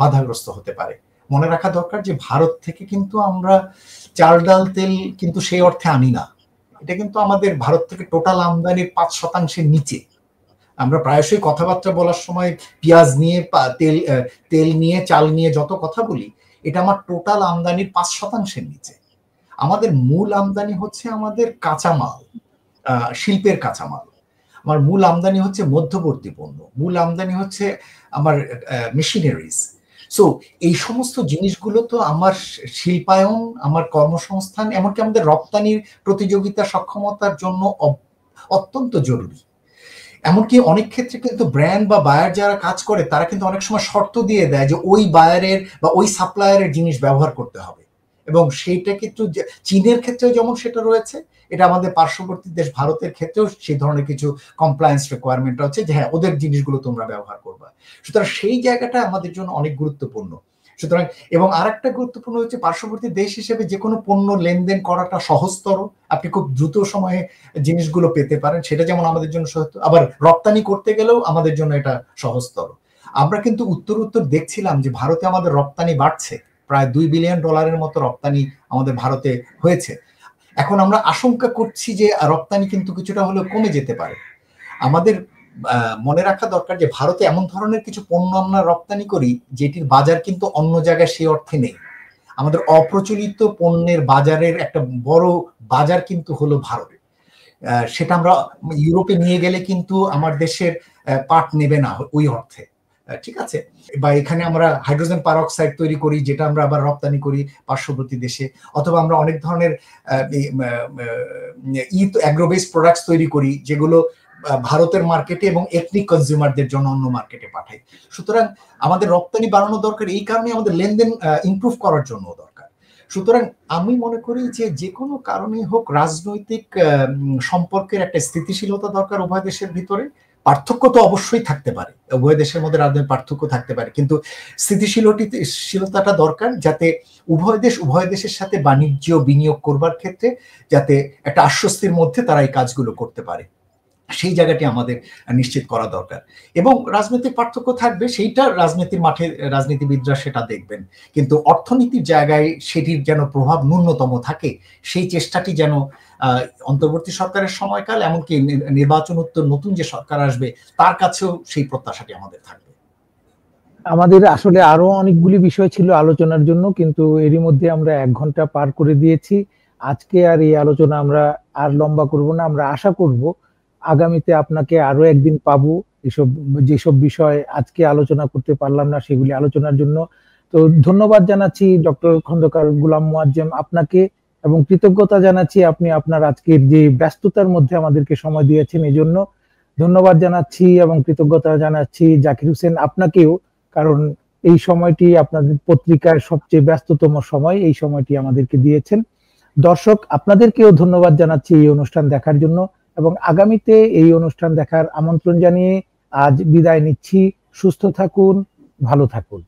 বাধাগ্রস্ত হতে পারে। মনে রাখা দরকার যে ভারত থেকে কিন্তু আমরা চাল ডাল তেল কিন্তু সেই অর্থে আনি না। এটা কিন্তু আমাদের ভারত থেকে টোটাল আমদানির 5% নিচে। আমরা প্রায়শই কথাবার্তা বলার সময় পেঁয়াজ নিয়ে, তেল নিয়ে, চাল নিয়ে যত কথা বলি, এটা আমার টোটাল আমদানির 5% নিচে। আমাদের মূল আমদানি হচ্ছে আমাদের কাঁচামাল, শিল্পের কাঁচামাল। আমার মূল আমদানি হচ্ছে মধ্যবর্তী পণ্য, মূল আমদানি হচ্ছে আমার মেশিনারিজ। সো এই সমস্ত জিনিসগুলো তো আমার শিল্পায়ন, আমার কর্মসংস্থান, এমনকি আমাদের রপ্তানির প্রতিযোগিতা সক্ষমতার জন্য অত্যন্ত জরুরি। এমনকি অনেক ক্ষেত্রে কিন্তু ব্র্যান্ড বা বায়ার যারা কাজ করে তারা কিন্তু অনেক সময় শর্ত দিয়ে দেয় যে ওই বায়ারের বা ওই সাপ্লায়ারের জিনিস ব্যবহার করতে হবে, এবং সেইটা কিন্তু চীনের ক্ষেত্রেও যেমন সেটা রয়েছে, এটা আমাদের পার্শ্ববর্তী দেশ ভারতের ক্ষেত্রেও সেই ধরনের কিছু কমপ্লায়েন্স রিকোয়ারমেন্ট আছে যে হ্যাঁ ওদের জিনিসগুলো তোমরা ব্যবহার করবা। সুতরাং সেই জায়গাটা আমাদের জন্য অনেক গুরুত্বপূর্ণ। সুতরাং এবং আরেকটা গুরুত্বপূর্ণ হচ্ছে পার্শ্ববর্তী দেশ হিসেবে যে কোনো পণ্য লেনদেন করাটা সহজতর, আপনি খুব দ্রুত সময়ে জিনিসগুলো পেতে পারেন, সেটা যেমন আমাদের জন্য সহজ, আবার রপ্তানি করতে গেলেও আমাদের জন্য এটা সহজতর। আমরা কিন্তু উত্তর দেখছিলাম যে ভারতে আমাদের রপ্তানি বাড়ছে, প্রায় $2 বিলিয়ন মতো রপ্তানি আমাদের ভারতে হয়েছে। এখন আমরা আশঙ্কা করছি যে রপ্তানি কিন্তু কিছুটা হলেও কমে যেতে পারে। আমাদের মনে রাখা দরকার যে ভারতে এমন ধরনের কিছু পণ্য আমরা রপ্তানি করি যেটির বাজার কিন্তু অন্য জায়গায় সেই অর্থে নেই। আমাদের অপ্রচলিত পণ্যের বাজারের একটা বড় বাজার কিন্তু হলো ভারত। সেটা আমরা ইউরোপে নিয়ে গেলে কিন্তু আমার দেশের পাট নেবে না ওই অর্থে, ঠিক আছে? বা এখানে আমরা হাইড্রোজেন পারঅক্সাইড তৈরি করি, যেটা আমরা আবার রপ্তানি করি পার্শ্ববর্তী দেশে, অথবা আমরা অনেক ধরনের অ্যাগ্রোবেস প্রোডাক্টস তৈরি করি যেগুলো ভারতের মার্কেটে এবং এথনিক কনজিউমারদের জন্য অন্য মার্কেটে পাঠাই। সুতরাং আমাদের রপ্তানি বাড়ানো দরকার, এই কারণে আমাদের লেনদেন ইমপ্রুভ করার জন্য দরকার। সুতরাং আমি মনে করি যে কোনো কারণেই হোক রাজনৈতিক সম্পর্কের একটা স্থিতিশীলতা দরকার উভয় দেশের ভিতরে। পার্থক্য তো অবশ্যই থাকতে পারে, উভয় দেশের মধ্যে রাজনৈতিক পার্থক্য থাকতে পারে, কিন্তু স্থিতিশীলতাটা দরকার, যাতে উভয় দেশের সাথে বাণিজ্য বিনিয়োগ করবার ক্ষেত্রে যাতে একটা আশ্বস্তির মধ্যে তারা এই কাজগুলো করতে পারে, সেই জায়গাটি আমাদের নিশ্চিত করা দরকার। এবং রাজনৈতিক পার্থক্য থাকবে, সেইটা রাজনীতির মাঠে রাজনীতিবিদরা সেটা দেখবেন, কিন্তু অর্থনীতির জায়গায় সেটির যেন প্রভাব ন্যূনতম থাকে, সেই চেষ্টাটি যেন অন্তর্বর্তী সরকারের সময়কাল, এমনকি নির্বাচনোত্তর নতুন যে সরকার আসবে তার কাছেও সেই প্রত্যাশাটি আমাদের থাকবে। আমাদের আসলে আরো অনেকগুলি বিষয় ছিল আলোচনার জন্য, কিন্তু এরই মধ্যে আমরা 1 ঘন্টা পার করে দিয়েছি। আজকে আর এই আলোচনা আমরা আর লম্বা করব না। আমরা আশা করব আগামীতে আপনাকে আরো একদিন পাবো যেসব বিষয় আজকে আলোচনা করতে পারলাম না সেগুলি আলোচনার জন্য। তো ধন্যবাদ জানাচ্ছি ডক্টর খন্দকার গোলাম মোয়াজ্জেম আপনাকে, এবং কৃতজ্ঞতা জানাচ্ছি আপনি আপনার আজকের যে ব্যস্ততার মধ্যে আমাদেরকে সময় দিয়েছেন এই জন্য। ধন্যবাদ জানাচ্ছি এবং কৃতজ্ঞতা জানাচ্ছি জাকির হোসেন আপনাকেও, কারণ এই সময়টি আপনাদের পত্রিকার সবচেয়ে ব্যস্ততম সময়, এই সময়টি আমাদেরকে দিয়েছেন। দর্শক আপনাদেরকেও ধন্যবাদ জানাচ্ছি এই অনুষ্ঠান দেখার জন্য, এবং আগামীতে এই অনুষ্ঠান দেখার আমন্ত্রণ জানিয়ে আজ বিদায় নিচ্ছি। সুস্থ থাকুন, ভালো থাকুন।